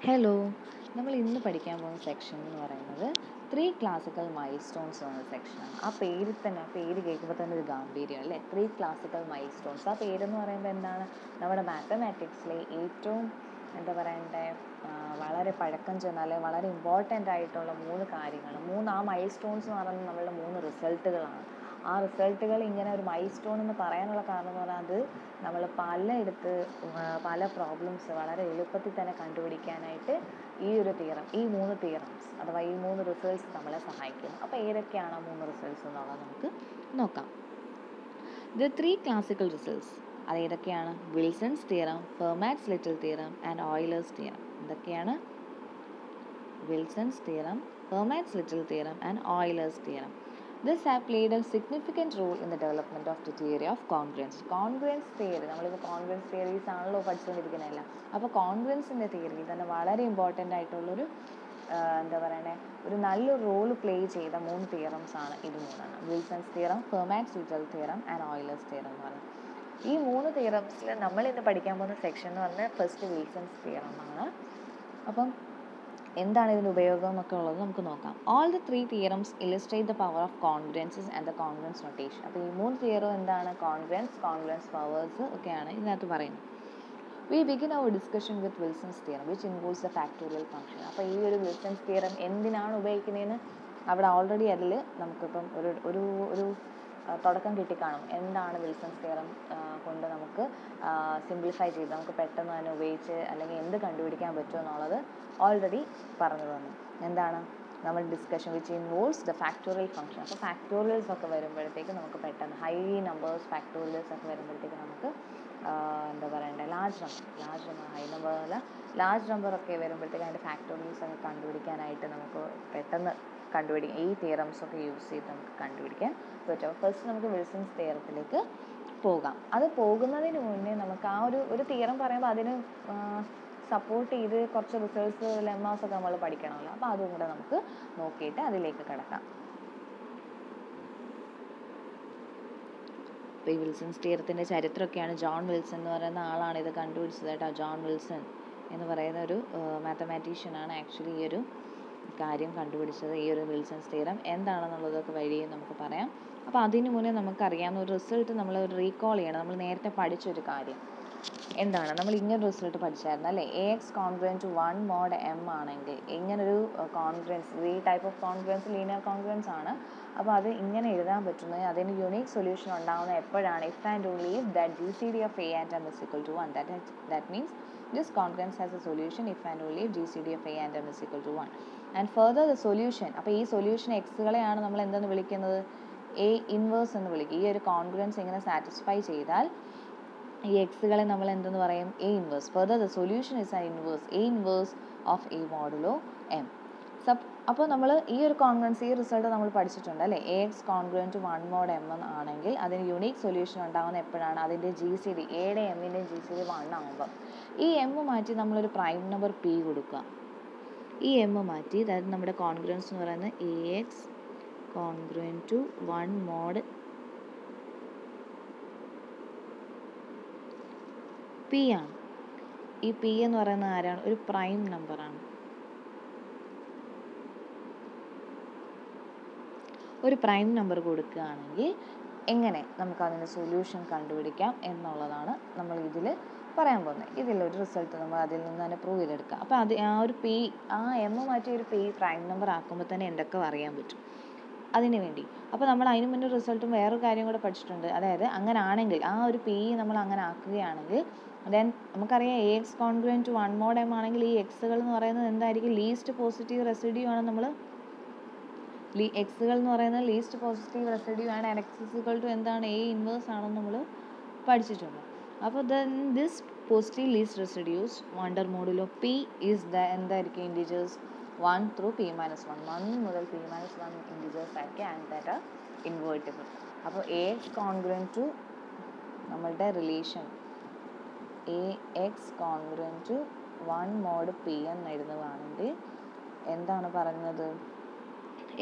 Hello, നമ്മൾ ഇന്ന് പഠിക്കാൻ പോകുന്ന സെക്ഷൻ എന്ന് പറയുന്നത് 3 ക്ലാസിക്കൽ മൈൽസ്റ്റോൺസ് എന്ന സെക്ഷനാണ്. ആ പേര് കേൾക്കുമ്പോൾ തന്നെ ഒരു ഗാംഭീര്യം അല്ലേ. 3 ക്ലാസിക്കൽ മൈൽസ്റ്റോൺസ്. ആ പേരെന്ന് പറയുമ്പോൾ എന്താണ്, നമ്മുടെ മാത്തമാറ്റിക്സിലെ ഏറ്റവും വളരെ പഴക്കം ചെന്ന അല്ലെങ്കിൽ വളരെ ഇമ്പോർട്ടൻ്റ് ആയിട്ടുള്ള 3 കാര്യങ്ങൾ, ആ മൈൽസ്റ്റോൺസ് എന്ന് പറയുന്നത് നമ്മളുടെ 3 റിസൾട്ടുകളാണ്. ആ റിസൾട്ടുകൾ ഇങ്ങനെ ഒരു മൈൽ സ്റ്റോൺ എന്ന് പറയാനുള്ള കാരണം എന്ന് പറഞ്ഞാൽ അത് നമ്മൾ പല പ്രോബ്ലംസ് വളരെ എളുപ്പത്തിൽ തന്നെ കണ്ടുപിടിക്കാനായിട്ട് ഈ 3 തിയറംസ് അഥവാ ഈ 3 റിസൾട്ട്സ് നമ്മളെ സഹായിക്കുന്നു. അപ്പോൾ ഏതൊക്കെയാണ് ആ 3 റിസൾട്ട്സ് എന്നുള്ളത് നമുക്ക് നോക്കാം. ദ 3 ക്ലാസിക്കൽ റിസൾട്ട്സ് അത് ഏതൊക്കെയാണ്? Wilson's theorem, Fermat's little theorem and Euler's theorem. എന്തൊക്കെയാണ്? Wilson's theorem, Fermat's little theorem and Euler's theorem. This have played a significant role in the development of the theory of congruence. Congruence theory, നമ്മളിപ്പോൾ congruence theories ആണല്ലോ പഠിച്ചുകൊണ്ടിരിക്കുന്നതല്ല. അപ്പോൾ കോൺഗ്രൻസിൻ്റെ തിയറിയിൽ തന്നെ വളരെ important ആയിട്ടുള്ളൊരു ഒരു നല്ല റോൾ പ്ലേ ചെയ്ത 3 തിയറംസ് ആണ് ഇത് 3. Wilson's theorem, Fermat's little theorem and Euler's theorem എന്ന് പറയുന്നത്. ഈ 3 തിയറംസിൽ നമ്മൾ ഇന്ന് പഠിക്കാൻ പോകുന്ന സെക്ഷൻ എന്ന് പറഞ്ഞാൽ ഫസ്റ്റ് വിൽസൺസ് തിയറം ആണ്. അപ്പം എന്താണ് ഇതിൻ്റെ ഉപയോഗം എന്നൊക്കെ ഉള്ളത് നമുക്ക് നോക്കാം. All the 3 theorems illustrate the power of congruences and the congruence notation. അപ്പോൾ ഈ 3 തിയറും എന്താണ്? കോൺഗ്രൻസ് പവേഴ്സ് ഒക്കെയാണ് ഇതിനകത്ത് പറയുന്നത്. We begin our discussion with Wilson's theorem, which involves the factorial function. അപ്പോൾ ഈ ഒരു വിൽസൺസ് തിയറം എന്തിനാണ് ഉപയോഗിക്കുന്നതെന്ന് അവിടെ ഓൾറെഡി അതിൽ നമുക്കിപ്പം ഒരു തുടക്കം കിട്ടിക്കാണും. എന്താണ് വിൽസൺസ് തിയറം കൊണ്ട് നമുക്ക് സിംപ്ലിഫൈ ചെയ്ത് നമുക്ക് പെട്ടെന്ന് തന്നെ ഉപയോഗിച്ച് അല്ലെങ്കിൽ എന്ത് കണ്ടുപിടിക്കാൻ പറ്റുമോ എന്നുള്ളത് ഓൾറെഡി പറഞ്ഞു തന്നു. എന്താണ് നമ്മൾ discussion which involves the factorial function. അപ്പോൾ ഫാക്ടോറിയൽസ് ഒക്കെ വരുമ്പോഴത്തേക്ക് നമുക്ക് പെട്ടെന്ന് ഹൈ നമ്പേഴ്സ് ഫാക്ടോറിയൽസ് ഒക്കെ വരുമ്പോഴത്തേക്ക് നമുക്ക് ലാർജ് നമ്പർ ഒക്കെ വരുമ്പോഴത്തേക്ക് അതിൻ്റെ ഫാക്ടോറിയൽസ് ഒക്കെ കണ്ടുപിടിക്കാനായിട്ട് നമുക്ക് പെട്ടെന്ന് ഈ തിയറംസ് ഒക്കെ യൂസ് ചെയ്ത് നമുക്ക് കണ്ടുപിടിക്കാൻ പറ്റും. ഫസ്റ്റ് നമുക്ക് വിൽസൺസ് തിയറത്തിലേക്ക് പോകാം. അത് പോകുന്നതിന് മുന്നേ നമുക്ക് ആ ഒരു തിയറം പറയുമ്പോൾ അതിന് സപ്പോർട്ട് ചെയ്ത് കുറച്ച് റിസൾട്ട്സ് ലെമ്മാസ് ഒക്കെ നമ്മൾ പഠിക്കണമല്ലോ. അപ്പോൾ അതും കൂടെ നമുക്ക് നോക്കിയിട്ട് അതിലേക്ക് കിടക്കാം. ഇപ്പോൾ ഈ വിൽസൺസ് തിയറത്തിൻ്റെ ചരിത്രമൊക്കെയാണ്. ജോൺ വിൽസൺ എന്ന് പറയുന്ന ആളാണ് ഇത് കണ്ടുപിടിച്ചത് കേട്ടോ. ജോൺ വിൽസൺ എന്ന് പറയുന്ന ഒരു മാത്തമാറ്റീഷ്യനാണ് ആക്ച്വലി ഈ ഒരു കാര്യം കണ്ടുപിടിച്ചത്. ഈ ഒരു വിൽസൺസ് തിയറം എന്താണെന്നുള്ളതൊക്കെ വഴിയെ നമുക്ക് പറയാം. അപ്പോൾ അതിന് മുന്നേ നമുക്കറിയാവുന്ന ഒരു റിസൾട്ട് നമ്മൾ റീകോൾ ചെയ്യണം. നമ്മൾ നേരത്തെ പഠിച്ചൊരു കാര്യം എന്താണ്, നമ്മൾ ഇങ്ങനെ റിസൾട്ട് പഠിച്ചായിരുന്നു അല്ലേ. AX congruent to 1 mod M ആണെങ്കിൽ ഇങ്ങനൊരു കോൺഗ്രൻസ്, ഈ type of congruence linear congruence ആണ്. അപ്പോൾ അത് ഇങ്ങനെ എഴുതാൻ പറ്റുന്നത് അതിന് യുണീക്ക് സൊല്യൂഷൻ ഉണ്ടാകുന്ന എപ്പോഴാണ്? If and only if that GCD of A and M is equal to 1. That means this congruence has a solution if and only if GCD of A and M is equal to 1. And further the solution, അപ്പോൾ ഈ solution എക്സുകളെയാണ് നമ്മൾ എന്തെന്ന് വിളിക്കുന്നത്? A inverse എന്ന് വിളിക്കും. ഈ ഒരു congruence ഇങ്ങനെ സാറ്റിസ്ഫൈ ചെയ്താൽ ഈ എക്സുകളെ നമ്മൾ എന്തെന്ന് പറയും? A inverse. Further the solution is A inverse of A modulo M. അപ്പോൾ നമ്മൾ ഈ ഒരു കോൺഗ്രൻസ്, ഈ റിസൾട്ട് നമ്മൾ പഠിച്ചിട്ടുണ്ട് അല്ലേ. AX congruent to 1 mod M ആണെങ്കിൽ അതിന് യുണീക്ക് സൊല്യൂഷൻ ഉണ്ടാകുന്ന എപ്പോഴാണ്? അതിൻ്റെ GCD, എയുടെ എമ്മിൻ്റെയും GCD 1 ആകുമ്പോൾ ഈ M മാറ്റി നമ്മളൊരു പ്രൈം നമ്പർ P കൊടുക്കുക. ഈ M മാറ്റി, അതായത് നമ്മുടെ കോൺഗ്രൻസ് എന്ന് പറയുന്നത് AX congruent to 1 mod P ആണ്. ഈ P എന്ന് പറയുന്നത് ആരാണ്? ഒരു പ്രൈം നമ്പറാണ്. ഒരു പ്രൈം നമ്പർ കൊടുക്കുകയാണെങ്കിൽ എങ്ങനെ നമുക്ക് അതിൻ്റെ സൊല്യൂഷൻ കണ്ടുപിടിക്കാം എന്നുള്ളതാണ് നമ്മൾ ഇതിൽ പറയാൻ പോകുന്നത്. ഇതിലൊരു റിസൾട്ട് നമ്മൾ അതിൽ നിന്ന് തന്നെ പ്രൂവ് ചെയ്തെടുക്കാം. അപ്പോൾ ആ ഒരു M മാറ്റി ഒരു P പ്രൈം നമ്പർ ആക്കുമ്പോൾ തന്നെ എന്തൊക്കെ അറിയാൻ പറ്റും അതിന് വേണ്ടി. അപ്പോൾ നമ്മൾ അതിന് മുന്നേ റിസൾട്ടും വേറൊരു കാര്യം കൂടെ പഠിച്ചിട്ടുണ്ട്. അതായത് അങ്ങനെ ആണെങ്കിൽ ആ ഒരു P നമ്മൾ അങ്ങനെ ആക്കുകയാണെങ്കിൽ ദെൻ നമുക്കറിയാം AX congruent to 1 mod M ആണെങ്കിൽ ഈ എക്സുകൾ എന്ന് പറയുന്നത് എന്തായിരിക്കും? ലീസ്റ്റ് പോസിറ്റീവ് റെസിഡ്യൂ ആണ്. എക്സുകൾ എന്ന് പറയുന്നത് ലീസ്റ്റ് പോസിറ്റീവ് റെസിഡ്യൂ ആണ്. X = എന്താണ്? A ഇൻവേഴ്സ് ആണെന്ന് നമ്മൾ പഠിച്ചിട്ടുണ്ട്. അപ്പോൾ then this positive least residues under modulo P is എന്തായിരിക്കും? Integers 1 through P-1. 1 മുതൽ P-1 ഇൻഡിജേഴ്സ് ആയിരിക്കും ആൻഡ് ദാറ്റ് ആർ ഇൻവേർട്ടിബിൾ. അപ്പോൾ AX കോൺഗ്രൻറ്റ് ടു നമ്മളുടെ relation AX congruent to 1 mod P എന്ന് എഴുതുകയാണെങ്കിൽ എന്താണ് പറയുന്നത്?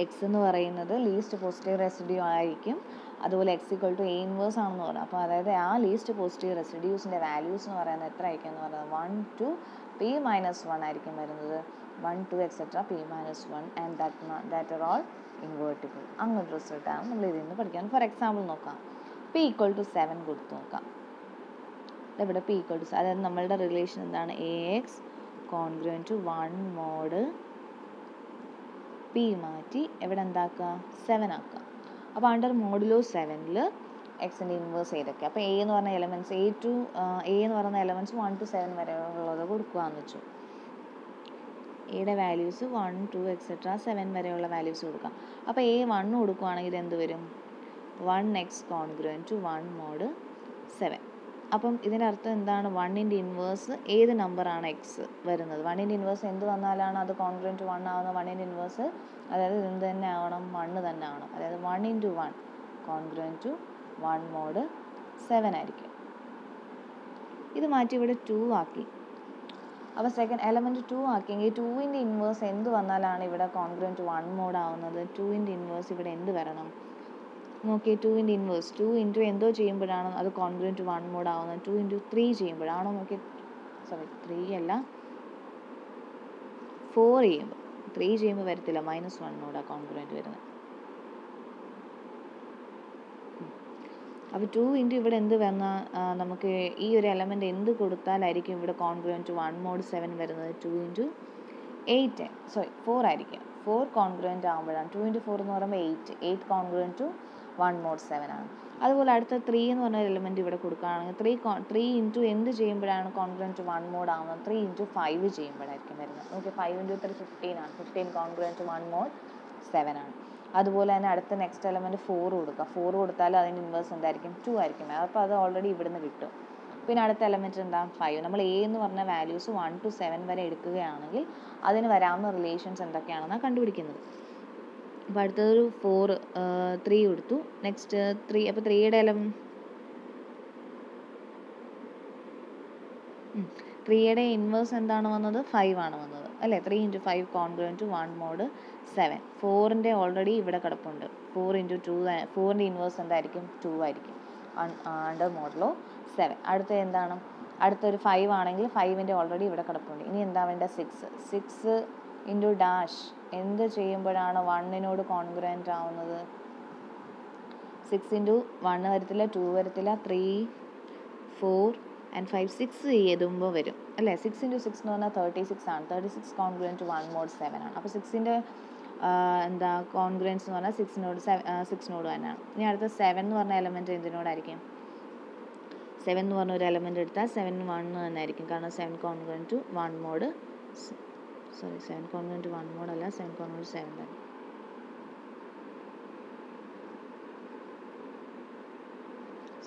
എക്സ് എന്ന് പറയുന്നത് ലീസ്റ്റ് പോസിറ്റീവ് റെസിഡ്യൂ ആയിരിക്കും. അതുപോലെ X = A ഇൻവേഴ്സ് ആണെന്ന് പറയാം. അപ്പോൾ അതായത് ആ ലീസ്റ്റ് പോസിറ്റീവ് റെസിഡ്യൂസിൻ്റെ വാല്യൂസ് എന്ന് പറയുന്നത് എത്ര ആയിരിക്കും എന്ന് പറയുന്നത് 1 to പി മൈനസ് വൺ ആയിരിക്കും വരുന്നത്. 1 2 etcetera P minus one and that are all invertible. അങ്ങനൊരു റിസൾട്ടാണ് നമ്മൾ ഇതിൽ നിന്ന് പഠിക്കാൻ. ഫോർ എക്സാമ്പിൾ നോക്കാം. പി ഈക്വൽ ടു 7 കൊടുത്ത് നോക്കാം. ഇവിടെ പി ഈക്വൽ ടു, അതായത് നമ്മളുടെ റിലേഷൻ എന്താണ്, A X congruent to 1 mod P മാറ്റി എവിടെ എന്താക്കുക, 7 ആക്കുക. അപ്പോൾ അണ്ടർ മോഡുലോ 7ൽ എക്സിൻ്റെ ഇൻവേഴ്സ് ഏതൊക്കെ, അപ്പോൾ എ എന്ന് പറഞ്ഞ എലമെൻറ്റ്സ് എ എന്ന് പറയുന്ന എലമെൻറ്റ്സ് 1 to 7 വരെ ഉള്ളത് കൊടുക്കുകയെന്ന് വെച്ചു. എയുടെ വാല്യൂസ് 1 2 എക്സെട്ര 7 വരെയുള്ള വാല്യൂസ് കൊടുക്കാം. അപ്പോൾ എ 1 കൊടുക്കുകയാണെങ്കിൽ എന്ത് വരും, 1x കോൺഗ്രുവൻറ്റ് ടു 1 മോഡ് 7. അപ്പം ഇതിൻ്റെ അർത്ഥം എന്താണ്, 1ൻ്റെ ഇൻവേഴ്സ് ഏത് നമ്പറാണ് എക്സ് വരുന്നത്, 1ൻ്റെ ഇൻവേഴ്സ് എന്ത് വന്നാലാണ് അത് കോൺഗ്രുവൻറ്റ് ടു 1 ആവുന്നത്, 1ൻ്റെ ഇൻവേഴ്സ് അതായത് എന്ത് തന്നെ ആവണം, 1 തന്നെ ആവണം. അതായത് 1 × 1 കോൺഗ്രുവൻറ്റ് ടു 1 മോഡ് 7 ആയിരിക്കും. ഇത് മാറ്റി ഇവിടെ 2 ആക്കി. അപ്പോൾ സെക്കൻഡ് എലമെൻറ്റ് 2 ആക്കിയെങ്കിൽ 2ൻ്റെ ഇൻവേഴ്സ് എന്ത് വന്നാലാണ് ഇവിടെ കോൺഗ്രുവൻറ്റ് ടു 1 മോഡ് ആവുന്നത്, 2ൻ്റെ ഇൻവേഴ്സ് ഇവിടെ എന്ത് വരണം നോക്കി. 2ൻ്റെ ഇൻവേഴ്സ് 2 ഇൻറ്റു എന്തോ ചെയ്യുമ്പോഴാണ് അത് കോൺഗ്രുവൻറ്റ് ടു 1 മോഡ് ആവുന്നത്, 2 ഇൻറ്റു 3 ചെയ്യുമ്പോഴാണോ നോക്കി, 3 അല്ല 4 ചെയ്യുമ്പോൾ, 3 ചെയ്യുമ്പോൾ വരത്തില്ല, -1 മോഡാണ് കോൺഗ്രുവൻറ്റ് വരുന്നത്. അപ്പോൾ 2 ഇൻറ്റു ഇവിടെ എന്ത് വന്നാൽ നമുക്ക് ഈ ഒരു എലമെൻറ്റ് എന്ത് കൊടുത്താലായിരിക്കും ഇവിടെ കോൺഗ്രുവൻറ്റ് ടു 1 മോഡ് 7 വരുന്നത്, 2 ഇൻറ്റു 4 ആയിരിക്കും. 4 കോൺഗ്രുവൻറ്റ് ആകുമ്പോഴാണ്, 2 ഇൻറ്റു 4 എന്ന് പറയുമ്പോൾ 8 കോൺഗ്രുവൻറ്റ് ടു 1 മോഡ് 7 ആണ്. അതുപോലെ അടുത്ത 3 എന്ന് പറഞ്ഞ എലമെൻറ്റ് ഇവിടെ കൊടുക്കുകയാണെങ്കിൽ 3 ഇൻറ്റു എന്ത് ചെയ്യുമ്പോഴാണ് കോൺഗ്രുവൻറ്റ് ടു 1 മോഡ് ആവുന്നത്, 3 ഇൻറ്റു 5 ചെയ്യുമ്പോഴായിരിക്കും വരുന്നത്. ഓക്കെ, 5 ഇൻറ്റു 3 15 ആണ്, 15 കോൺഗ്രുവൻറ്റ് ടു 1 മോഡ് 7 ആണ്. അതുപോലെ തന്നെ അടുത്ത നെക്സ്റ്റ് എലമെൻറ്റ് 4 കൊടുക്കുക. 4 കൊടുത്താൽ അതിൻ്റെ ഇൻവേഴ്സ് എന്തായിരിക്കും, 2 ആയിരിക്കും. അപ്പോൾ അത് ഓൾറെഡി ഇവിടുന്ന് കിട്ടും. പിന്നെ അടുത്ത എലമെൻറ്റ് എന്താണ്, 5. നമ്മൾ എ എന്ന് പറഞ്ഞ വാല്യൂസ് 1 to 7 വരെ എടുക്കുകയാണെങ്കിൽ അതിന് വരാവുന്ന റിലേഷൻസ് എന്തൊക്കെയാണെന്നാണ് കണ്ടുപിടിക്കുന്നത്. അപ്പോൾ അടുത്തതൊരു 3 കൊടുത്തു. നെക്സ്റ്റ് 3, അപ്പോൾ 3യുടെ 3യുടെ ഇൻവേഴ്സ് എന്താണ് വന്നത്, 5 ആണ് വന്നത് അല്ലേ. 3 ഇൻറ്റു 5 കോൺഗ്രുവൻറ്റ് ടു 1 മോഡ് 7. 4ൻ്റെ ഓൾറെഡി ഇവിടെ കിടപ്പുണ്ട്. 4 ഇൻറ്റു 2, 4ൻ്റെ ഇൻവേഴ്സ് എന്തായിരിക്കും, 2 ആയിരിക്കും അണ്ടർ മോഡലോ 7. അടുത്ത എന്താണ്, അടുത്തൊരു 5 ആണെങ്കിൽ 5ൻ്റെ ഓൾറെഡി ഇവിടെ കിടപ്പുണ്ട്. ഇനി എന്താ വേണ്ട, 6 ഇൻറ്റു ഡാഷ് എന്ത് ചെയ്യുമ്പോഴാണ് 1നോട് കോൺഗ്രുവൻറ്റ് ആവുന്നത്, 6 ഇൻറ്റു 1 വരത്തില്ല, 2 വരത്തില്ല, 3 4 and 5 6 എഴുതുമ്പോൾ വരും അല്ലേ. 6 ഇൻറ്റു 6 എന്ന് പറഞ്ഞാൽ 36 ആണ്. 36 കോൺഗ്രുവൻറ്റ് ടു 1 മോഡ് 7 ആണ്. അപ്പോൾ 6ൻ്റെ എന്താ കോൺഗ്രുവൻസ് എന്ന് പറഞ്ഞാൽ 6നോട് തന്നെയാണ്. ഇനി അടുത്ത 7 എന്ന് പറഞ്ഞ എലമെൻറ്റ് എന്തിനോടായിരിക്കും, 7 എന്ന് പറഞ്ഞ ഒരു എലമെൻറ്റ് എടുത്താൽ 7 1 തന്നെ ആയിരിക്കും. കാരണം 7 congruent to 1 mod 7 congruent to 1 mod അല്ല, 7 കോൺഗ്രുവൻറ്റ് 7 തന്നെ.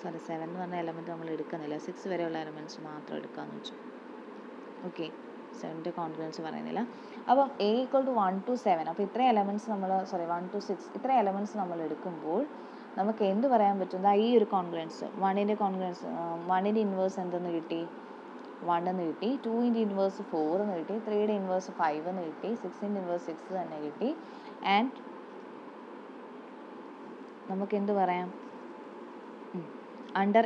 സോറി, 7 എന്ന് പറഞ്ഞ എലമെൻറ്റ് നമ്മൾ എടുക്കുന്നില്ല, 6 വരെയുള്ള എലമെൻറ്റ്സ് മാത്രം എടുക്കാമെന്ന് വെച്ചു. ഓക്കെ, 7ൻ്റെ കോൺഗ്രുവൻസ് പറയുന്നില്ല. അപ്പോൾ എ ഈക്വൽ ടു 1 to 7, അപ്പോൾ ഇത്രയും എലമെൻറ്റ്സ് നമ്മൾ 1 to 6 ഇത്രയും എലമെൻറ്റ്സ് നമ്മൾ എടുക്കുമ്പോൾ നമുക്ക് എന്ത് പറയാൻ പറ്റും, ഈ ഒരു കോൺഗ്രുവൻസ് 1ൻ്റെ കോൺഗ്രുവൻസ് 1ൻ്റെ ഇൻവേഴ്സ് എന്തെന്ന് കിട്ടി, 1 എന്ന് കിട്ടി. 2ൻ്റെ ഇൻവേഴ്സ് 4 എന്ന് കിട്ടി. 3യുടെ ഇൻവേഴ്സ് 5 എന്ന് കിട്ടി. 6ൻ്റെ ഇൻവേഴ്സ് 6 തന്നെ കിട്ടി. ആൻഡ് നമുക്ക് എന്ത് പറയാം, അണ്ടർ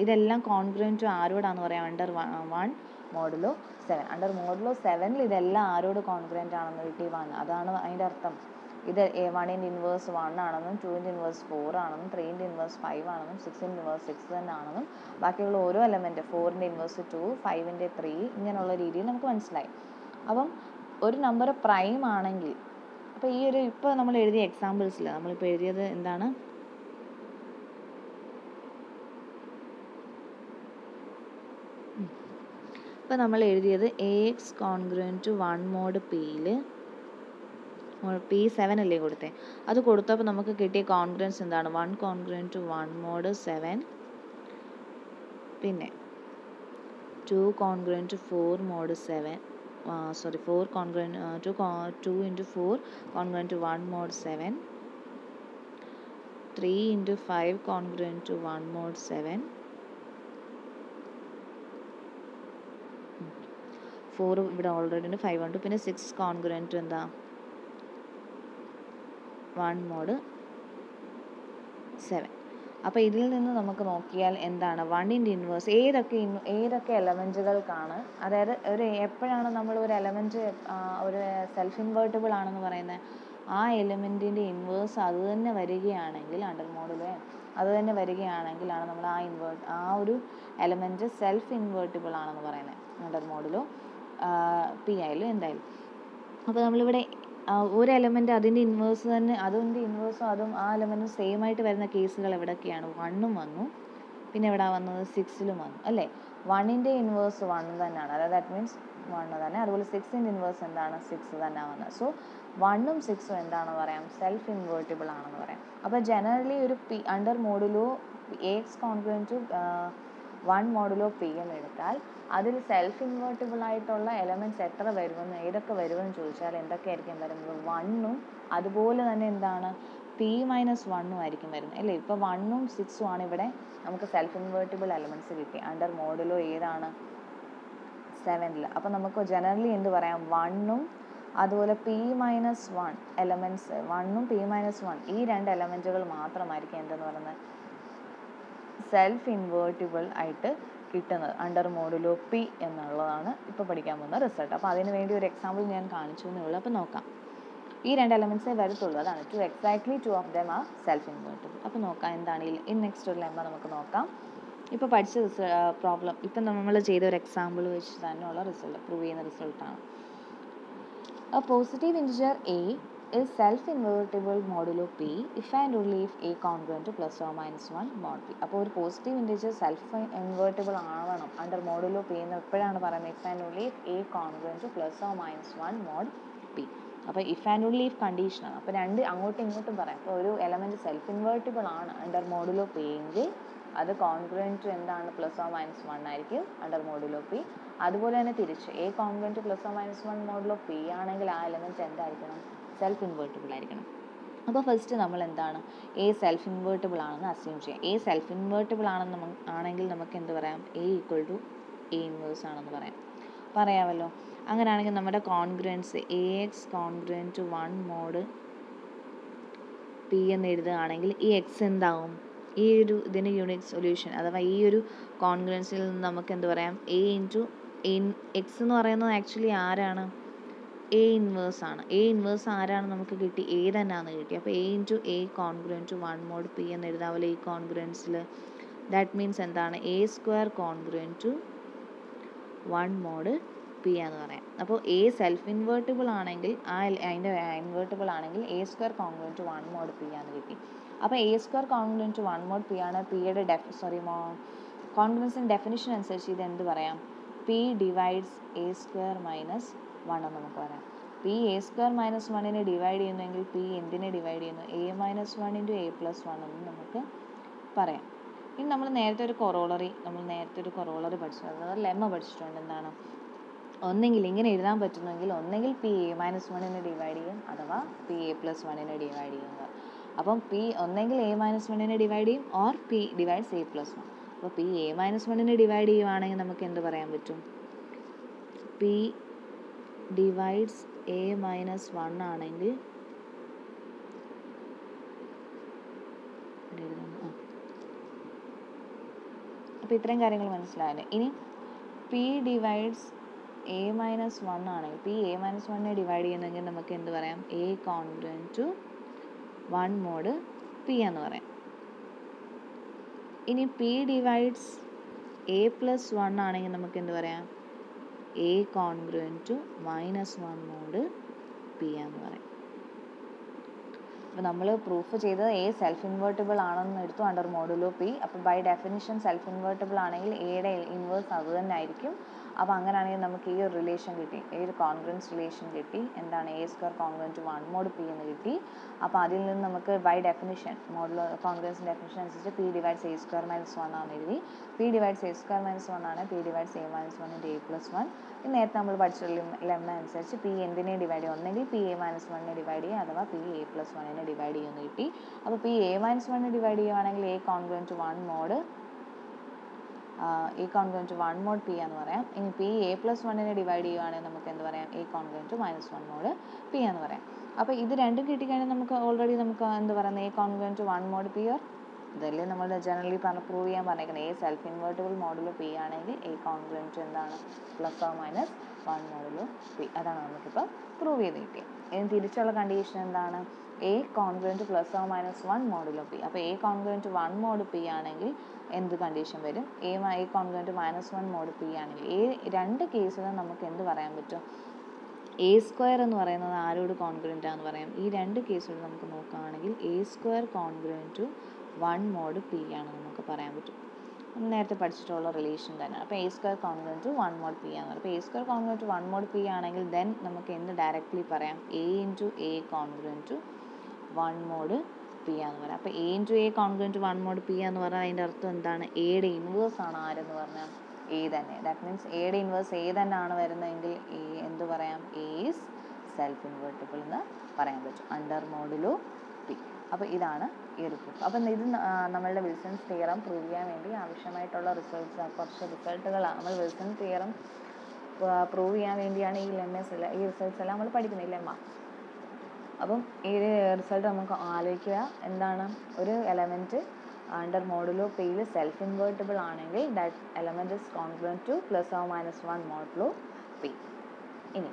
ഇതെല്ലാം കോൺഗ്രുവൻറ്റ് ടു ആരോടാന്ന് പറയാം, അണ്ടർ 1 മോഡുലോ 7. അണ്ടർ മോഡുലോ 7ൽ ഇതെല്ലാം ആരോട് കോൺഗ്രുവൻറ്റ് ആണെന്ന് കിട്ടി, 1. അതാണ് അതിൻ്റെ അർത്ഥം. ഇത് 1ൻ്റെ ഇൻവേഴ്സ് 1 ആണെന്നും 2ൻ്റെ ഇൻവേഴ്സ് 4 ആണെന്നും 3ൻ്റെ ഇൻവേഴ്സ് 5 ആണെന്നും 6ൻ്റെ ഇൻവേഴ്സ് 6 തന്നെ ആണെന്നും ബാക്കിയുള്ള ഓരോ എലമെൻറ്റ് 4ൻ്റെ ഇൻവേഴ്സ് 2 5ൻ്റെ 3 ഇങ്ങനെയുള്ള രീതിയിൽ നമുക്ക് മനസ്സിലായി. അപ്പം ഒരു നമ്പർ പ്രൈം ആണെങ്കിൽ, അപ്പോൾ ഈ ഒരു ഇപ്പോൾ നമ്മൾ എഴുതിയ എക്സാമ്പിൾസിൽ നമ്മളിപ്പോൾ എഴുതിയത് എന്താണ്, ഇപ്പോൾ നമ്മൾ എഴുതിയത് A X congruent to 1 mod പിയിൽ P7 അല്ലേ കൊടുത്തേ, അത് കൊടുത്തപ്പോൾ നമുക്ക് കിട്ടിയ കോൺഗ്രുവൻസ് എന്താണ്, 1 കോൺഗ്രുവൻറ്റ് ടു 1 മോഡ് 7, പിന്നെ 2 congruent to 4 mod 7, 4 congruent 2 into 4 congruent to 1 mod 7, 3 into 5 congruent to 1 mod 7, 4 ഇവിടെ ഓൾറെഡി ഉണ്ട്, 5 ഉണ്ട്. പിന്നെ 6 കോൺഗ്രുവൻറ്റ് എന്താ 1 മോഡ് 7. അപ്പോൾ ഇതിൽ നിന്ന് നമുക്ക് നോക്കിയാൽ എന്താണ് വണ്ണിൻ്റെ ഇൻവേഴ്സ് ഏതൊക്കെ എലമെൻറ്റുകൾക്കാണ്, അതായത് എപ്പോഴാണ് നമ്മൾ ഒരു എലമെൻറ്റ് ഒരു സെൽഫ് ഇൻവേർട്ടിബിൾ ആണെന്ന് പറയുന്നത്, ആ എലിമെൻറ്റിൻ്റെ ഇൻവേഴ്സ് അത് തന്നെ വരികയാണെങ്കിൽ അണ്ടർ മോഡുലോ അത് തന്നെ വരികയാണെങ്കിലാണ് നമ്മൾ ആ ഒരു എലമെൻറ്റ് സെൽഫ് ഇൻവേർട്ടിബിൾ ആണെന്ന് പറയുന്നത്, അണ്ടർ മോഡുലോ പി ആയാലും എന്തായാലും. അപ്പോൾ നമ്മളിവിടെ ഒരു എലമെൻറ്റ് അതിൻ്റെ ഇൻവേഴ്സ് തന്നെ, അതിൻ്റെ ഇൻവേഴ്സും അതും ആ എലമെൻറ്റും സെയിം ആയിട്ട് വരുന്ന കേസുകൾ എവിടെയൊക്കെയാണ്, 1ഉം വന്നു, പിന്നെ എവിടെ വന്നത് 6ലും വന്നു അല്ലേ. 1ൻ്റെ ഇൻവേഴ്സ് 1 തന്നെയാണ്, അതായത് ദാറ്റ് മീൻസ് 1 തന്നെ. അതുപോലെ 6ൻ്റെ ഇൻവേഴ്സ് എന്താണ്, 6 തന്നെ വന്നത്. സോ 1ഉം 6ഉം എന്താണെന്ന് പറയാം, സെൽഫ് ഇൻവേർട്ടിബിൾ ആണെന്ന് പറയാം. അപ്പോൾ ജനറലി ഒരു P under modulo X congruent to 1 modulo P എന്ന് എടുത്താൽ അതിൽ സെൽഫ് ഇൻവേർട്ടിബിൾ ആയിട്ടുള്ള എലമെൻറ്റ്സ് എത്ര വരുമെന്ന്, ഏതൊക്കെ വരുമെന്ന് ചോദിച്ചാൽ എന്തൊക്കെയായിരിക്കും വരുന്നത്, 1ഉം അതുപോലെ തന്നെ എന്താണ് P-1ഉം ആയിരിക്കും വരുന്നത് അല്ലേ. ഇപ്പോൾ 1ഉം 6ഉം ആണ് ഇവിടെ നമുക്ക് സെൽഫ് ഇൻവേർട്ടിബിൾ എലമെൻറ്റ്സ് കിട്ടി അണ്ടർ മോഡുലോ ഏതാണ്, 7ൽ. അപ്പോൾ നമുക്ക് ജനറലി എന്ത് പറയാം, 1ഉം അതുപോലെ P-1 എലമെൻറ്റ്സ്, 1ഉം P-1 ഈ 2 എലമെൻറ്റുകൾ മാത്രമായിരിക്കും എന്തെന്ന് പറയുന്നത് സെൽഫ് ഇൻവേർട്ടിബിൾ ആയിട്ട് കിട്ടുന്നത് അണ്ടർ മോഡുലോ പി എന്നുള്ളതാണ് ഇപ്പോൾ പഠിക്കാൻ പോകുന്ന റിസൾട്ട്. അപ്പോൾ അതിന് വേണ്ടി ഒരു എക്സാമ്പിൾ ഞാൻ കാണിച്ചു എന്നേ ഉള്ളൂ. അപ്പോൾ നോക്കാം, ഈ 2 എലമെൻറ്റ്സേ വരത്തുള്ളൂ, അതാണ് exactly 2 of them are self invertible. അപ്പോൾ നോക്കാം എന്താണ് ഈ നെക്സ്റ്റ് ഒരു ലെമ്മ നമുക്ക് നോക്കാം. ഇപ്പോൾ പഠിച്ച പ്രോബ്ലം ഇപ്പം നമ്മൾ ചെയ്ത ഒരു എക്സാമ്പിൾ വെച്ച് തന്നെയുള്ള റിസൾട്ട് പ്രൂവ് ചെയ്യുന്ന റിസൾട്ടാണ്. A positive integer a is self-invertible modulo p if and only if a congruent to plus or minus 1 mod p. അപ്പോൾ ഒരു പോസിറ്റീവ് ഇൻറ്റിജർ സെൽഫ് ഇൻവേർട്ടിബിൾ ആവണം അണ്ടർ മോഡുലോ പി എന്ന് എപ്പോഴാണ് പറയുന്നത്, if and only if A congruent two plus or minus 1 mod P. അപ്പോൾ if and only if കണ്ടീഷനാണ്. അപ്പോൾ അങ്ങോട്ടും ഇങ്ങോട്ടും പറയാം. അപ്പോൾ ഒരു എലമെൻറ്റ് സെൽഫ് ഇൻവേർട്ടിബിൾ ആണ് അണ്ടർ മോഡുലോ പി എങ്കിൽ അത് കോൺഗ്രുവൻ്റ് എന്താണ്, പ്ലസ് ഓർ മൈനസ് 1 ആയിരിക്കും അണ്ടർ മോഡുലോ പി. അതുപോലെ തന്നെ തിരിച്ച് A congruent plus or minus 1 modulo P ആണെങ്കിൽ ആ എലമെൻറ്റ് എന്തായിരിക്കണം, സെൽഫ് ഇൻവേർട്ടിബിൾ ആയിരിക്കണം. അപ്പോൾ ഫസ്റ്റ് നമ്മൾ എന്താണ് എ സെൽഫ് ഇൻവേർട്ടിബിൾ ആണെന്ന് അസ്യൂം ചെയ്യാം. എ സെൽഫ് ഇൻവേർട്ടിബിൾ ആണെങ്കിൽ നമുക്ക് എന്ത് പറയാം, A equal to A inverse ആണെന്ന് പറയാമല്ലോ. അങ്ങനെയാണെങ്കിൽ നമ്മുടെ congruence A X congruent to 1 mod P എന്ന് എഴുതുകയാണെങ്കിൽ ഈ എക്സ് എന്താവും, ഈ ഒരു ഇതിന് യൂണിക് സൊല്യൂഷൻ അഥവാ ഈ ഒരു കോൺഗ്രുവൻസിൽ നിന്ന് നമുക്ക് എന്ത് പറയാം, എ ഇൻറ്റു എക്സ് എന്ന് പറയുന്നത് ആക്ച്വലി ആരാണ്, എ ഇൻവേഴ്സ് ആണ്. എ ഇൻവേഴ്സ് ആരാണ് നമുക്ക് കിട്ടി, എ തന്നെയാണെന്ന് കിട്ടി. അപ്പോൾ A into A congruent to 1 mod P എന്ന് എഴുതാമല്ലോ ഈ കോൺഗ്രുവൻസിൽ. ദാറ്റ് മീൻസ് എന്താണ്, A square congruent to 1 mod P എന്ന് പറയാം. അപ്പോൾ എ സെൽഫ് ഇൻവേർട്ടിബിൾ ആണെങ്കിൽ അതിൻ്റെ ഇൻവേർട്ടിബിൾ ആണെങ്കിൽ a square congruent to 1 mod P ആണെന്ന് കിട്ടി. അപ്പോൾ A square congruent to 1 mod P ആണ്. പിയുടെ കോൺഗ്രുവൻസിൻ്റെ ഡെഫിനിഷൻ അനുസരിച്ച് ഇത് എന്ത് പറയാം, p divides a square minus 1 എന്ന് നമുക്ക് പറയാം. പി എ സ്ക്വയർ മൈനസ് 1നെ ഡിവൈഡ് ചെയ്യുന്നെങ്കിൽ പി എന്തിനെ ഡിവൈഡ് ചെയ്യുന്നു, a minus 1 into a plus 1 എന്ന് നമുക്ക് പറയാം. ഇനി നമ്മൾ നേരത്തെ ഒരു കൊറോളറി പഠിച്ചു, അതായത് ലെമ്മ പഠിച്ചിട്ടുണ്ട്. എന്താണ്, ഒന്നെങ്കിൽ ഇങ്ങനെ എഴുതാൻ പറ്റുന്നെങ്കിൽ ഒന്നെങ്കിൽ പി എ മൈനസ് 1നെ ഡിവൈഡ് ചെയ്യും അഥവാ പി എ പ്ലസ് 1നെ ഡിവൈഡ് ചെയ്യുന്നത്. അപ്പം പി ഒന്നെങ്കിൽ എ മൈനസ് 1നെ ഡിവൈഡ് ചെയ്യും or P divides A plus 1. അപ്പോൾ പി എ മൈനസ് 1നെ ഡിവൈഡ് ചെയ്യുവാണെങ്കിൽ നമുക്ക് എന്ത് പറയാൻ പറ്റും, പി ഡിവൈഡ്സ് എ മൈനസ് 1 ആണെങ്കിൽ അപ്പോൾ ഇത്രയും കാര്യങ്ങൾ മനസ്സിലായല്ലേ. ഇനി പി ഡിവൈഡ്സ് എ മൈനസ് 1 ആണെങ്കിൽ പി എ മൈനസ് 1നെ ഡിവൈഡ് ചെയ്യുന്നെങ്കിൽ നമുക്ക് എന്ത് പറയാം, A congruent to 1 mod P എന്ന് പറയാം. ഇനി പി ഡിവൈഡ്സ് എ പ്ലസ് 1 ആണെങ്കിൽ നമുക്ക് എന്ത് പറയാം, A congruent to minus 1 mod P എന്ന് പറയാം. അപ്പോൾ നമ്മൾ പ്രൂഫ് ചെയ്തത് എ സെൽഫ് ഇൻവേർട്ടിബിൾ ആണെന്ന് എടുത്തു അണ്ടർ മോഡുലോ പി. അപ്പോൾ ബൈ ഡെഫിനിഷൻ സെൽഫ് ഇൻവേർട്ടിബിൾ ആണെങ്കിൽ എയുടെ ഇൻവേഴ്സ് അത് തന്നെ ആയിരിക്കും. അപ്പോൾ അങ്ങനെയാണെങ്കിൽ നമുക്ക് ഈ ഒരു റിലേഷൻ കിട്ടി, ഈ ഒരു കോൺഗ്രുവൻസ് റിലേഷൻ കിട്ടി. എന്താണ്, A square congruent to 1 mod P എന്ന് കിട്ടി. അപ്പോൾ അതിൽ നിന്ന് നമുക്ക് by definition modulo congruence definition അനുസരിച്ച് p divides a square minus 1 ആണെന്ന് എഴുതി. P divides a square minus 1 ആണ് p divides a minus 1 into a plus 1. നേരത്തെ നമ്മൾ പഠിച്ച ലെമ്മ അനുസരിച്ച് പി എന്തിനെ ഡിവൈഡ് ചെയ്യും, ഒന്നെങ്കിൽ പി എ മൈനസ് 1നെ ഡിവൈഡ് ചെയ്യുക അഥവാ പി എ പ്ലസ് 1നെ ഡിവൈഡ് ചെയ്യുമെന്ന് കിട്ടി. അപ്പോൾ പി എ മൈനസ് 1നെ ഡിവൈഡ് ചെയ്യുകയാണെങ്കിൽ A congruent to 1 mod P എന്ന് പറയാം. ഇനി പി എ പ്ലസ് 1നെ ഡിവൈഡ് ചെയ്യുകയാണെങ്കിൽ നമുക്ക് എന്ത് പറയാം, A congruent to minus 1 mod P എന്ന് പറയാം. അപ്പോൾ ഇത് രണ്ടും കിട്ടിക്കഴിഞ്ഞാൽ നമുക്ക് ഓൾറെഡി നമുക്ക് എന്ത് പറയുന്നത്, A congruent to 1 mod P or ഇതല്ലേ നമ്മൾ ജനറലി പ്രൂവ് ചെയ്യാൻ പറഞ്ഞേക്കുന്നത്. A self invertible modulo P ആണെങ്കിൽ എ കോൺഗ്രുവൻറ്റ് എന്താണ് +or - 1 മോഡുലോ പി. അതാണ് നമുക്കിപ്പോൾ പ്രൂവ് ചെയ്ത് കിട്ടിയത്. ഇനി തിരിച്ചുള്ള കണ്ടീഷൻ എന്താണ്? A congruent +or - 1 modulo P. അപ്പോൾ എ കോൺഗ്രുവൻറ്റ് 1 മോഡ് പി ആണെങ്കിൽ എന്ത് കണ്ടീഷൻ വരും? എ കോൺഗ്രുവൻറ്റ് -1 മോഡ് പി ആണെങ്കിൽ രണ്ട് കേസിലും നമുക്ക് എന്ത് പറയാൻ പറ്റും? എ സ്ക്വയർ എന്ന് പറയുന്നത് ആരോട് കോൺഗ്രുവൻ്റ് ആണെന്ന് പറയാം? ഈ രണ്ട് കേസുകൾ നമുക്ക് നോക്കുകയാണെങ്കിൽ A square congruent to 1 mod P ആണ് നമുക്ക് പറയാൻ പറ്റും. നമ്മൾ നേരത്തെ പഠിച്ചിട്ടുള്ള റിലേഷൻ തന്നെ. അപ്പോൾ A square congruent to 1 mod P ആണ്. അപ്പോൾ A square congruent to 1 mod P ആണെങ്കിൽ ദെൻ നമുക്ക് എന്ത് ഡയറക്റ്റ്ലി പറയാം? A into A congruent to 1 mod P ആണെന്ന് പറയാം. അപ്പോൾ A into A congruent to 1 mod P എന്ന് പറഞ്ഞാൽ അതിൻ്റെ അർത്ഥം എന്താണ്? എയുടെ ഇൻവേഴ്സ് ആണ് ആരെന്ന് പറഞ്ഞാൽ എ തന്നെ. ദാറ്റ് മീൻസ് എയുടെ ഇൻവേഴ്സ് എ തന്നെ ആണ് വരുന്നതെങ്കിൽ എന്ത് പറയാം? എ ഈസ് സെൽഫ് ഇൻവേർട്ടിബിൾ എന്ന് പറയാൻ പറ്റും അണ്ടർ മോഡുലോ പി. അപ്പോൾ ഇതാണ് ഈ ഒരു പ്രൂഫ്. അപ്പം ഇത് നമ്മളുടെ വിൽസൺസ് തിയറം പ്രൂവ് ചെയ്യാൻ വേണ്ടി ആവശ്യമായിട്ടുള്ള കുറച്ച് റിസൾട്ടുകളാണ്. നമ്മൾ വിൽസൺ തിയറം പ്രൂവ് ചെയ്യാൻ വേണ്ടിയാണ് ഈ റിസൾട്ട്സ് എല്ലാം നമ്മൾ പഠിക്കുന്നത്, ഈ ലെമ്മ. അപ്പം ഈ റിസൾട്ട് നമുക്ക് ആലോചിക്കുക. എന്താണ്? ഒരു എലമെൻറ്റ് അണ്ടർ മോഡുലോ പിയിൽ സെൽഫ് ഇൻവേർട്ടിബിൾ ആണെങ്കിൽ that element is congruent to +or - 1 modulo P. ഇനി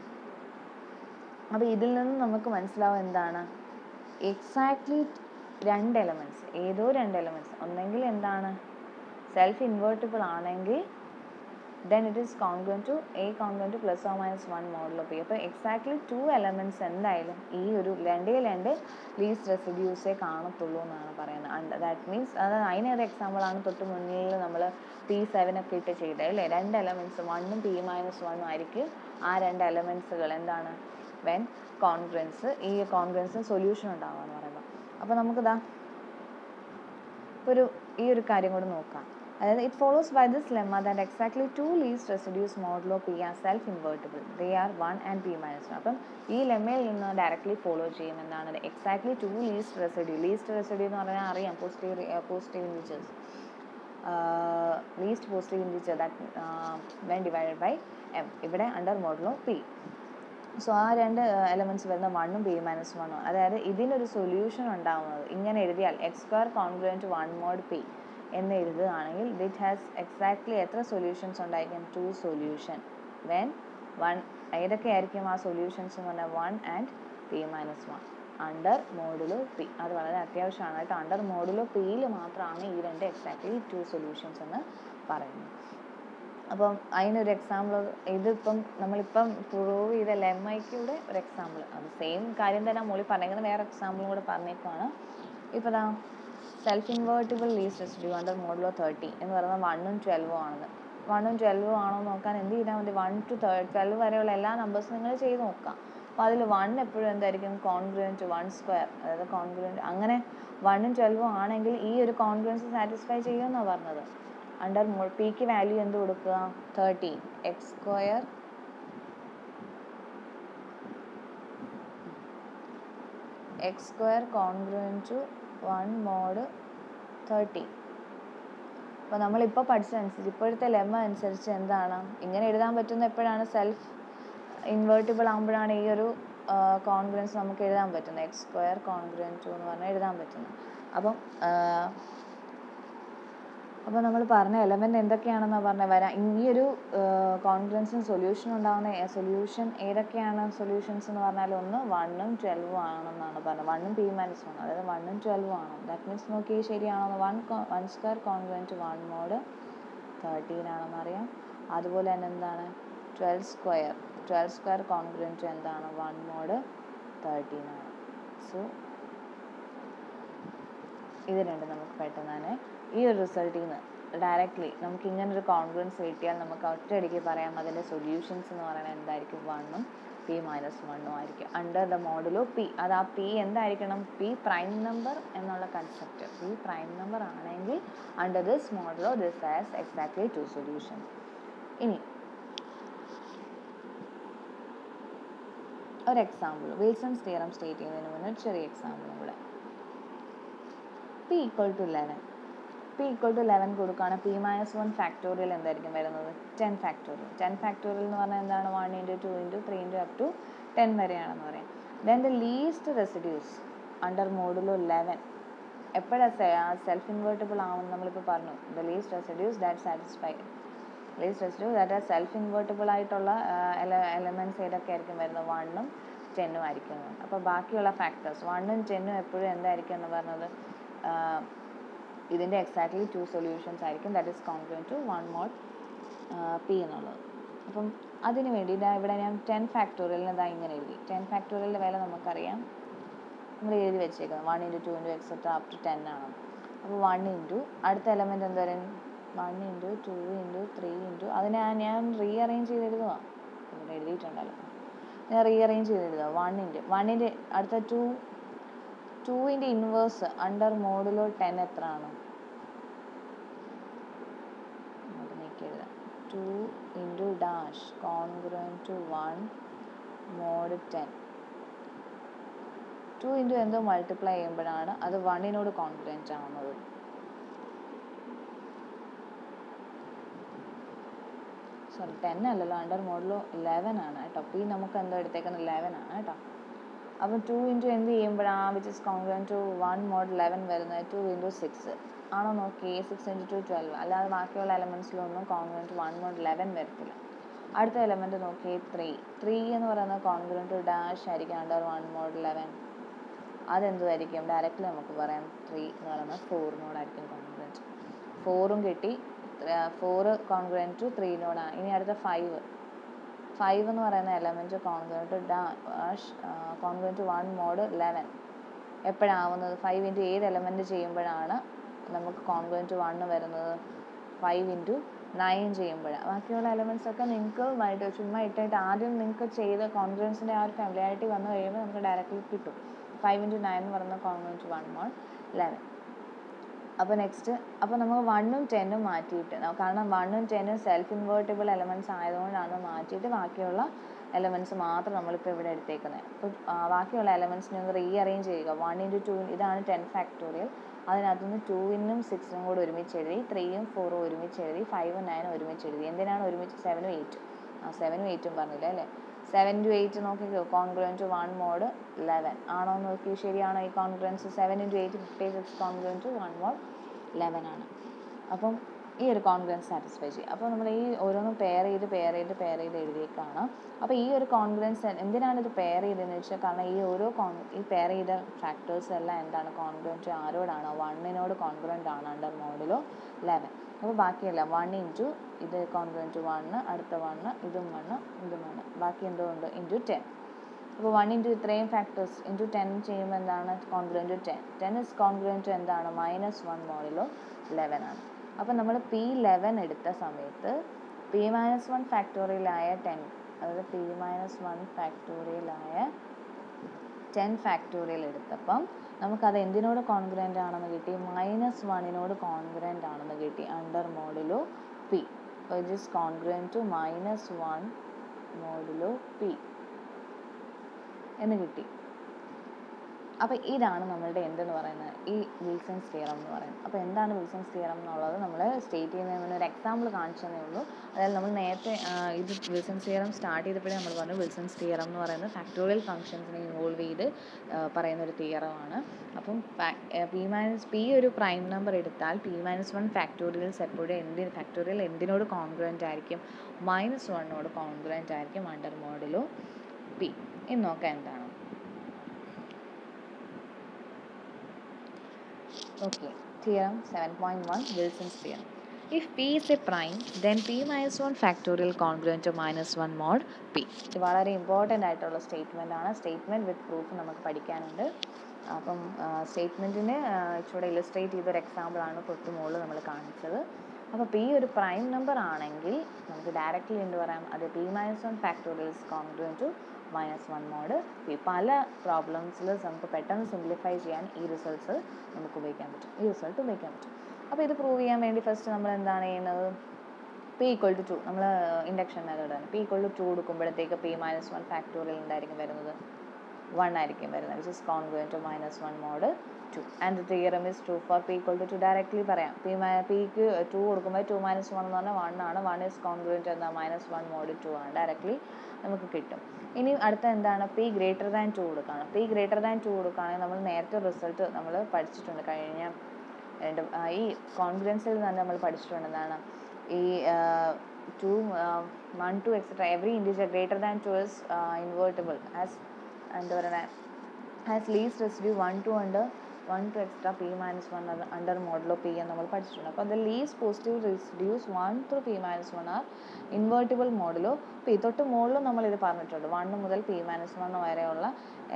അപ്പോൾ ഇതിൽ നിന്ന് നമുക്ക് മനസ്സിലാവും എന്താണ്? എക്സാക്ട്ലി രണ്ട് എലമെൻറ്റ്സ്, ഏതോ രണ്ട് എലമെൻറ്റ്സ് ഒന്നെങ്കിൽ എന്താണ് സെൽഫ് ഇൻവേർട്ടിബിൾ ആണെങ്കിൽ then it is congruent to A congruent to +or - 1 modulo P. അപ്പോൾ എക്സാക്ട്ലി 2 എലമെൻറ്റ്സ് എന്തായാലും ഈ ഒരു രണ്ട് ലീസ്റ്റ് റെസിഡ്യൂസേ കാണത്തുള്ളൂ എന്നാണ് പറയുന്നത്. ദാറ്റ് മീൻസ് അതിനൊരു എക്സാമ്പിളാണ് തൊട്ട് മുന്നിൽ നമ്മൾ P7 ഒക്കെ ഇട്ട് ചെയ്തത് അല്ലേ? രണ്ട് എലമെൻറ്റ്സ് 1ഉം P-1 ആയിരിക്കും ആ രണ്ട് എലമെൻറ്റ്സുകൾ എന്താണ് വെൻ കോൺഗ്രുവൻസ്. ഈ കോൺഗ്രുവൻസ് സൊല്യൂഷൻ ഉണ്ടാവുക എന്ന് പറയുമ്പോൾ. അപ്പോൾ നമുക്കിതാ ഈ ഒരു കാര്യം കൂടെ നോക്കാം. അതായത് it follows by this lemma that exactly 2 least residues modulo P are self invertible. They are 1 and P-1. അപ്പം ഈ ലെമ്മയിൽ നിന്ന് ഡയറക്റ്റ്ലി ഫോളോ ചെയ്യും എന്താണ്? എക്സാക്ട്ലി 2 ലീസ്റ്റ് റെസിഡ്യൂ എന്ന് പറഞ്ഞാൽ അറിയാം positive integers, least positive integer that when divided by M ഇവിടെ under modulo P. So ആ രണ്ട് എലമെൻറ്റ്സ് വരുന്ന 1ഉം P-1. അതായത് ഇതിനൊരു സൊല്യൂഷൻ ഉണ്ടാവുന്നത് ഇങ്ങനെ എഴുതിയാൽ x² congruent to 1 mod P എന്ന് എഴുതുകയാണെങ്കിൽ ദിറ്റ് ഹാസ് എക്സാക്ട്ലി എത്ര സൊല്യൂഷൻസ് ഉണ്ടായിരിക്കും? 2 സൊല്യൂഷൻ വെൻ 1. ഏതൊക്കെയായിരിക്കും ആ സൊല്യൂഷൻസ് എന്ന് പറഞ്ഞാൽ 1 and P-1 under modulo P. അത് വളരെ അത്യാവശ്യമാണ് കേട്ടോ. അണ്ടർ മോഡുലോ പിയിൽ മാത്രമാണ് ഈ രണ്ട് എക്സാക്ട്ലി 2 സൊല്യൂഷൻസ് എന്ന് പറയുന്നത്. അപ്പം അതിനൊരു എക്സാമ്പിൾ നമ്മളിപ്പം പ്രൂവ് ചെയ്ത ലെമ്മയ്ക്കൂടെ ഒരു എക്സാമ്പിൾ, അത് സെയിം കാര്യം തന്നെ മുകളിൽ പറഞ്ഞേക്കുന്നത്, വേറെ എക്സാമ്പിളും കൂടെ പറഞ്ഞേക്കുവാണ്. ഇപ്പോൾ self invertible least residue under modulo 30 എന്ന് പറയുന്നത് 1ഉം 12ഉം ആണെന്ന്. 1ഉം 12ഉം ആണോ നോക്കാൻ എന്ത് ചെയ്താൽ മതി? 1 to 12 വരെയുള്ള എല്ലാ നമ്പേഴ്സും നിങ്ങൾ ചെയ്ത് നോക്കാം. അപ്പോൾ അതിൽ 1 എപ്പോഴും എന്തായിരിക്കും? Congruent to 1². അതായത് കോൺഗ്രുവൻ്റ് അങ്ങനെ 1ഉം 12ഉം ആണെങ്കിൽ ഈ ഒരു കോൺഗ്രുവൻസ് സാറ്റിസ്ഫൈ ചെയ്യുമെന്നാണ് പറഞ്ഞത്. അണ്ടർ പിക്ക് വാല്യൂ എന്ത് കൊടുക്കുക? 30. x² congruent to 1 mode 30. അപ്പോൾ നമ്മളിപ്പോൾ പഠിച്ചതനുസരിച്ച് ഇപ്പോഴത്തെ ലെമ്മ അനുസരിച്ച് എന്താണ് ഇങ്ങനെ എഴുതാൻ പറ്റുന്ന? എപ്പോഴാണ് സെൽഫ് ഇൻവേർട്ടിബിൾ ആകുമ്പോഴാണ് ഈ ഒരു കോൺഗ്രുവൻസ് നമുക്ക് എഴുതാൻ പറ്റുന്നത്. x² കോൺഗ്രുവൻ്റ് ടു എന്ന് പറഞ്ഞാൽ എഴുതാൻ പറ്റുന്നത്. അപ്പോൾ നമ്മൾ പറഞ്ഞ എലമെൻറ്റ് എന്തൊക്കെയാണെന്നാണ് പറഞ്ഞത് വരാം. ഈ ഒരു കോൺഗ്രുവൻസിന് സൊല്യൂഷൻ ഉണ്ടാകുന്ന സൊല്യൂഷൻ ഏതൊക്കെയാണ്? സൊല്യൂഷൻസ് എന്ന് പറഞ്ഞാൽ ഒന്ന് 1ഉം 12ഉം ആണെന്നാണ് പറഞ്ഞത്. 1ഉം P-1, അതായത് 1ഉം 12ഉം ആണ്. ദാറ്റ് മീൻസ് നോക്കി ശരിയാണോ? 1² കോൺഗ്രുവൻ്റ് ടു 1 മോഡ് 13 ആണെന്ന് അറിയാം. അതുപോലെ തന്നെ എന്താണ് 12² കോൺഗ്രുവൻ്റ് ടു എന്താണ് 1 മോഡ് 13 ആണ്. സോ ഇത് രണ്ടും നമുക്ക് പെട്ടെന്ന് തന്നെ ഈ ഒരു റിസൾട്ടിൽ നിന്ന് ഡയറക്റ്റ്ലി നമുക്ക് ഇങ്ങനൊരു കോൺഗ്രുവൻസ് കിട്ടിയാൽ നമുക്ക് ഒറ്റയടിക്ക് പറയാം അതിൻ്റെ സൊല്യൂഷൻസ് എന്ന് പറയുന്നത് എന്തായിരിക്കും? 1ഉം P-1 ആയിരിക്കും അണ്ടർ ദ മോഡുലോ പി. അത് ആ പി എന്തായിരിക്കണം? പി പ്രൈം നമ്പർ എന്നുള്ള കൺസെപ്റ്റ്. പി പ്രൈം നമ്പർ ആണെങ്കിൽ under this modulo this has exactly 2 solutions. ഇനി ഒരു എക്സാമ്പിൾ, വിൽസൺസ് തിയറം സ്റ്റേറ്റ് ചെയ്യുന്നതിന് മുന്നേ ഒരു ചെറിയ എക്സാമ്പിളും കൂടെ. P = 11. P = 11 കൊടുക്കുകയാണ്. P-1 ഫാക്ടോറിയൽ എന്തായിരിക്കും വരുന്നത്? 10 ഫാക്ടോറിയൽ. 10 ഫാക്ടോറിയൽ എന്ന് പറഞ്ഞാൽ എന്താണ്? 1 × 2 × 3 × up to 10 വരെയാണെന്ന് പറയാം. Then the least residues under modulo 11 എപ്പോഴാണ് സെൽഫ് ഇൻവേർട്ടിബിൾ ആവുമെന്ന് നമ്മളിപ്പോൾ പറഞ്ഞു. The least residues that satisfy least residue that are self invertible ആയിട്ടുള്ള എലമെൻറ്റ്സ് ഏതൊക്കെ ആയിരിക്കും വരുന്നത്? 1 ഉം 10 ആയിരിക്കും. അപ്പോൾ ബാക്കിയുള്ള ഫാക്ടേഴ്സ് 1 ഉം 10 എപ്പോഴും എന്തായിരിക്കും എന്ന് പറഞ്ഞത്? ഇതിൻ്റെ എക്സാക്ട്ലി 2 സൊല്യൂഷൻസ് ആയിരിക്കും. That is congruent to 1 mod P എന്നുള്ളത്. അപ്പം അതിന് വേണ്ടി ഇവിടെ ഞാൻ 10 ഫാക്ടോറിയലിന് ഇതാ ഇങ്ങനെ എഴുതി. 10 ഫാക്ടോറിയലിൻ്റെ വില നമുക്കറിയാം, നമ്മൾ എഴുതി വെച്ചേക്കുന്നത് 1 × 2 × എക്സെട്ര അപ് ടു 10 ആണ്. അപ്പോൾ 1 × അടുത്ത എലമെൻറ്റ് എന്താ പറയുക? 1 × 2 × 3 × അതിനെ ഞാൻ റീഅറേഞ്ച് ചെയ്ത് എഴുതുക. ഇവിടെ എഴുതിയിട്ടുണ്ടല്ലോ, ഞാൻ റീഅറേഞ്ച് ചെയ്ത് എഴുതുക. 1 അടുത്ത 2 ഇൻവേഴ്സ് അണ്ടർ മോഡുലോ 10 എത്ര ആണ്? 2 × ഡാഷ് കോൺഗ്രുവൻറ്റ് ടു 1 mod 10. 2 × എന്തോ മൾട്ടിപ്ലൈ ചെയ്യുമ്പോഴാണ് അത് 1 കോൺഗ്രുവൻറ്റ് ആവുന്നത്. സോറി 10 അല്ലല്ലോ, അണ്ടർ മോഡലോ 11 ആണ് കേട്ടോ. P നമുക്ക് എന്തോ എടുത്തേക്കുന്നത് 11 ആണ് കേട്ടോ. അപ്പം 2 × എന്ത് ചെയ്യുമ്പോഴാണ് which is congruent to 1 mod 11 വരുന്നത്? 2 × 6 ആണോ നോക്കി? 6 × 2 12. അല്ലാതെ ബാക്കിയുള്ള എലമെൻറ്റ്സിലൊന്നും കോൺഗ്രുവൻറ്റ് 1 mod 11 വരത്തില്ല. അടുത്ത എലമെൻറ്റ് നോക്കി 3 എന്ന് പറയുന്നത് കോൺഗ്രുവൻറ്റ് ടു ഡാഷ് ആയിരിക്കും അണ്ടർ 1 mod 11. അതെന്തുമായിരിക്കും? ഡയറക്റ്റ്ലി നമുക്ക് പറയാം 3 എന്ന് പറയുന്നത് 4 കോൺഗ്രുവൻറ്റ്. 4 കിട്ടി. 4 കോൺഗ്രുവൻറ്റ് ടു 3 ഇനി അടുത്ത 5 എന്ന് പറയുന്ന element congruent to dash congruent to 1 mod 11 എപ്പോഴാവുന്നത്? 5 × ഏത് എലമെൻറ്റ് ചെയ്യുമ്പോഴാണ് നമുക്ക് കോൺഗ്രുവൻറ്റ് ടു 1 വരുന്നത്? 5 × 9 ചെയ്യുമ്പോഴാണ്. ബാക്കിയുള്ള എലമെൻറ്റ്സ് ഒക്കെ നിങ്ങൾക്ക് ചുമ്മാ ഇട്ടിട്ട് ആദ്യം നിങ്ങൾക്ക് ചെയ്ത കോൺഗ്രുവൻസിൻ്റെ ആ ഒരു ഫെമിലിയാരിറ്റി വന്നു കഴിയുമ്പോൾ നമുക്ക് ഡയറക്റ്റ്ലി കിട്ടും. 5 × 9 എന്ന് പറയുന്ന കോൺഗ്രുവൻറ്റ് ടു 1 mod 11. അപ്പോൾ നെക്സ്റ്റ്, അപ്പോൾ നമുക്ക് 1 ഉം 10 ഉം മാറ്റിയിട്ട്, കാരണം 1 ഉം 10 ഉം സെൽഫ് ഇൻവേർട്ടിബിൾ എലമെൻറ്റ്സ് ആയതുകൊണ്ടാണ് മാറ്റിയിട്ട് ബാക്കിയുള്ള എലമെൻറ്റ്സ് മാത്രം നമ്മളിപ്പോൾ ഇവിടെ എടുത്തേക്കുന്നത്. അപ്പോൾ ബാക്കിയുള്ള എലമെൻറ്റ്സിനെ ഒന്ന് റീഅറേഞ്ച് ചെയ്യുക. 1 × 2 ഇതാണ് 10 ഫാക്ടോറിയൽ. അതിനകത്തുനിന്ന് 2 ഉം 6 ഉം കൂടെ ഒരുമിച്ച് എഴുതി, 3 ഉം 4 ഉം ഒരുമിച്ച് എഴുതി, 5 ഉം 9 ഉം ഒരുമിച്ച് എഴുതി. എന്തിനാണ് ഒരുമിച്ച്? 7 ഉം 8 ഉം 7 ഉം 8 ഉം പറഞ്ഞില്ല അല്ലേ? 7 × 8 നോക്കിക്കോ, കോൺഗ്രുവൻറ്റ് ടു 1 mod 11 ആണോ നോക്കി? ശരിയാണോ ഈ കോൺഗ്രുവൻസ്? 7 × 8 56 കോൺഗ്രുവൻറ്റ് ടു 1 mod 11 ആണ്. അപ്പം ഈ ഒരു കോൺഗ്രുവൻസ് സാറ്റിസ്ഫൈ ചെയ്യും. അപ്പോൾ നമ്മൾ ഈ ഓരോന്നും പെയർ ചെയ്ത് എഴുതിയേക്കാണ്. അപ്പോൾ ഈ ഒരു കോൺഗ്രുവൻസ് എന്തിനാണ് ഇത് പെയർ ചെയ്തതെന്ന് വെച്ചാൽ, കാരണം ഈ പെയർ ചെയ്ത ഫാക്ടേഴ്സ് എല്ലാം എന്താണ്? കോൺഗ്രുവൻറ്റ് ആരോടാണ്? 1 കോൺഗ്രുവൻറ്റ് ആണ് അണ്ടർ മോഡുലോ 11. അപ്പോൾ ബാക്കിയല്ല 1 × ഇത് കോൺഗ്രുവൻറ്റ് 1, അടുത്ത 1, ഇതും 1, ഇതും 1, ബാക്കി എന്തോ ഉണ്ട് × 10. അപ്പോൾ 1 × ഇത്രയും ഫാക്ടേഴ്സ് × 10 ചെയ്യുമ്പോൾ എന്താണ്? കോൺഗ്രുവൻറ്റ് 10. 10 ഇസ് കോൺഗ്രുവൻറ്റ് എന്താണ്? -1 മോഡുലോ 11 ആണ്. അപ്പോൾ നമ്മൾ P11 എടുത്ത സമയത്ത് P-1 ഫാക്ടോറിയലായ 10, അതായത് P-1 ഫാക്ടോറിയലായ 10 ഫാക്ടോറിയൽ എടുത്തപ്പം നമുക്കത് എന്തിനോട് കോൺഗ്രുവൻ്റ് ആണെന്ന് കിട്ടി? -1 കോൺഗ്രുവൻ്റ് ആണെന്ന് കിട്ടി under modulo P. Which is congruent to -1 modulo P എന്ന് കിട്ടി. അപ്പോൾ ഇതാണ് നമ്മളുടെ എന്തെന്ന് പറയുന്നത്? ഈ വിൽസൺസ് തിയറം എന്ന് പറയുന്നത്. അപ്പോൾ എന്താണ് വിൽസൺസ് തിയറം എന്നുള്ളത് നമ്മൾ സ്റ്റേറ്റ് ചെയ്യുന്നതിന് മുന്നേ ഒരു എക്സാമ്പിൾ കാണിച്ചതേ ഉള്ളൂ. അതായത് നമ്മൾ നേരത്തെ ഇത് വിൽസൺസ് തിയറം സ്റ്റാർട്ട് ചെയ്തപ്പോഴേ നമ്മൾ പറഞ്ഞു വിൽസൺസ് തിയറം എന്ന് പറയുന്നത് ഫാക്ടോറിയൽ ഫംഗ്ഷൻസിനെ ഇൻവോൾവ് ചെയ്ത് പറയുന്നൊരു തിയറമാണ്. അപ്പം P ഒരു പ്രൈം നമ്പർ എടുത്താൽ P-1 ഫാക്ടോറിയൽസ് എപ്പോഴും ഫാക്ടോറിയൽ എന്തിനോട് കോൺഗ്രുവൻ്റ് ആയിരിക്കും? -1 കോൺഗ്രുവൻ്റ് ആയിരിക്കും അണ്ടർ മോഡുലോ P. ഇനി നോക്കാം എന്താണ്. Okay, theorem 7.1, Wilson's theorem. If P is a prime, then P-1 factorial congruent to -1 mod P. ഇത് വളരെ ഇമ്പോർട്ടൻ്റ് ആയിട്ടുള്ള സ്റ്റേറ്റ്മെൻ്റ് ആണ്. സ്റ്റേറ്റ്മെൻറ്റ് വിത്ത് പ്രൂഫ് നമുക്ക് പഠിക്കാനുണ്ട്. അപ്പം സ്റ്റേറ്റ്മെൻറ്റിനെ ഇച്ചിരി ഇല്ലസ്ട്രേറ്റ് ചെയ്തൊരു എക്സാമ്പിളാണ് തൊട്ട് മുകളിൽ നമ്മൾ കാണിച്ചത്. അപ്പോൾ P ഒരു പ്രൈം നമ്പർ ആണെങ്കിൽ നമുക്ക് ഡയറക്റ്റ്ലി എന്ത് പറയാം? അത് P-1 factorials congruent to -1 mod P. പല പ്രോബ്ലംസിൽ നമുക്ക് പെട്ടെന്ന് സിംപ്ലിഫൈ ചെയ്യാൻ ഈ റിസൾട്ട് ഉപയോഗിക്കാൻ പറ്റും. അപ്പോൾ ഇത് പ്രൂവ് ചെയ്യാൻ വേണ്ടി ഫസ്റ്റ് നമ്മൾ എന്താണ് ചെയ്യുന്നത്? P = 2, നമ്മൾ ഇൻഡക്ഷൻ മെത്തേഡാണ്. P = 2 കൊടുക്കുമ്പോഴത്തേക്ക് P-1 ഫാക്ടോറിയൽ എന്തായിരിക്കും വരുന്നത്? 1 ആയിരിക്കും വരുന്നത്, which is congruent to -1 mod 2. And the theorem is true for P = 2. Directly പറയാം. Pക്ക് 2 കൊടുക്കുമ്പോൾ 2 - 1 എന്ന് പറഞ്ഞാൽ 1 ആണ്. 1 ഇസ് കോൺഗ്രുവൻ്റ് എന്താ? -1 mod 2 ആണ്. ഡയറക്റ്റ്ലി നമുക്ക് കിട്ടും. ഇനി അടുത്ത എന്താണ്, p ഗ്രേറ്റർ ദാൻ 2 കൊടുക്കുകയാണ്. p ഗ്രേറ്റർ ദാൻ 2 കൊടുക്കുകയാണെങ്കിൽ നമ്മൾ നേരത്തെ റിസൾട്ട് നമ്മൾ പഠിച്ചിട്ടുണ്ട്. കഴിഞ്ഞ ഈ കോൺഗ്രൻസിൽ തന്നെ നമ്മൾ പഠിച്ചിട്ടുണ്ട് എന്താണ്, ഈ 2 1 2 etcetera every integer greater than 2 is invertible as എന്താ പറയുക, ഹാസ് ലീസ്റ്റ് റെസിഡ്യൂ 1 2 ഉണ്ട് 1 2 extra p minus 1 under modulo p എന്ന് നമ്മൾ പഠിച്ചിട്ടുണ്ട്. അപ്പോൾ the least positive residues 1 through p minus 1 are invertible modulo p. തൊട്ട് മുകളിലും നമ്മൾ ഇത് പറഞ്ഞിട്ടുണ്ട്, 1 മുതൽ p മൈനസ് 1 വരെയുള്ള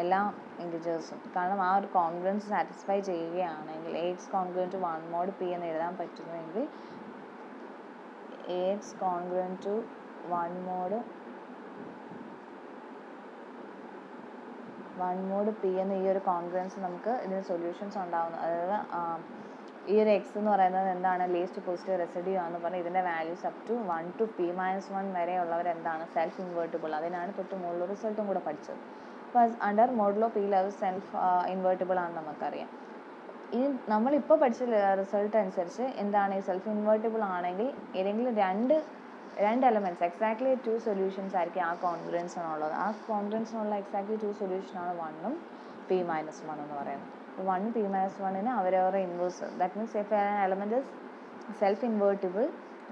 എല്ലാ ഇൻറ്റിജേഴ്സും. കാരണം ആ ഒരു കോൺഗ്രൻസ് സാറ്റിസ്ഫൈ ചെയ്യുകയാണെങ്കിൽ ax congruent to 1 mod p എന്ന് എഴുതാൻ പറ്റുമെങ്കിൽ ax congruent to 1 mod p എന്ന ഈ ഒരു കോൺഗ്രൻസ് നമുക്ക് ഇതിന് സൊല്യൂഷൻസ് ഉണ്ടാവുന്നു. അതായത് ഈ ഒരു എക്സ് എന്ന് പറയുന്നത് എന്താണ്, ലീസ്റ്റ് പോസിറ്റീവ് റെസിഡ്യൂ ആണെന്ന് പറഞ്ഞാൽ ഇതിൻ്റെ values up to 1 to p minus 1 വരെയുള്ളവർ എന്താണ്, സെൽഫ് ഇൻവേർട്ടിബിൾ. അതിനാണ് തൊട്ട് മുകളിൽ റിസൾട്ടും കൂടെ പഠിച്ചത്. അപ്പോൾ അണ്ടർ മോഡുലോ പിയിൽ അത് സെൽഫ് ഇൻവേർട്ടിബിൾ ആണെന്ന് നമുക്കറിയാം. ഇനി നമ്മളിപ്പോൾ പഠിച്ച റിസൾട്ട് അനുസരിച്ച് എന്താണ്, ഈ സെൽഫ് ഇൻവേർട്ടിബിൾ ആണെങ്കിൽ ഏതെങ്കിലും രണ്ട് എലമെൻറ്റ്സ് എക്സാക്ട്ലി 2 സൊല്യൂഷൻസ് ആയിരിക്കും ആ കോൺഗ്രൻസിനുള്ളത്. ആ കോൺഗ്രൻസിനുള്ള എക്സാക്ട്ലി 2 സൊല്യൂഷനാണ് 1ഉം p മൈനസ് 1 എന്ന് പറയുന്നത്. 1 p മൈനസ് 1ന് അവരവരുടെ inverse. That means if element self invertible,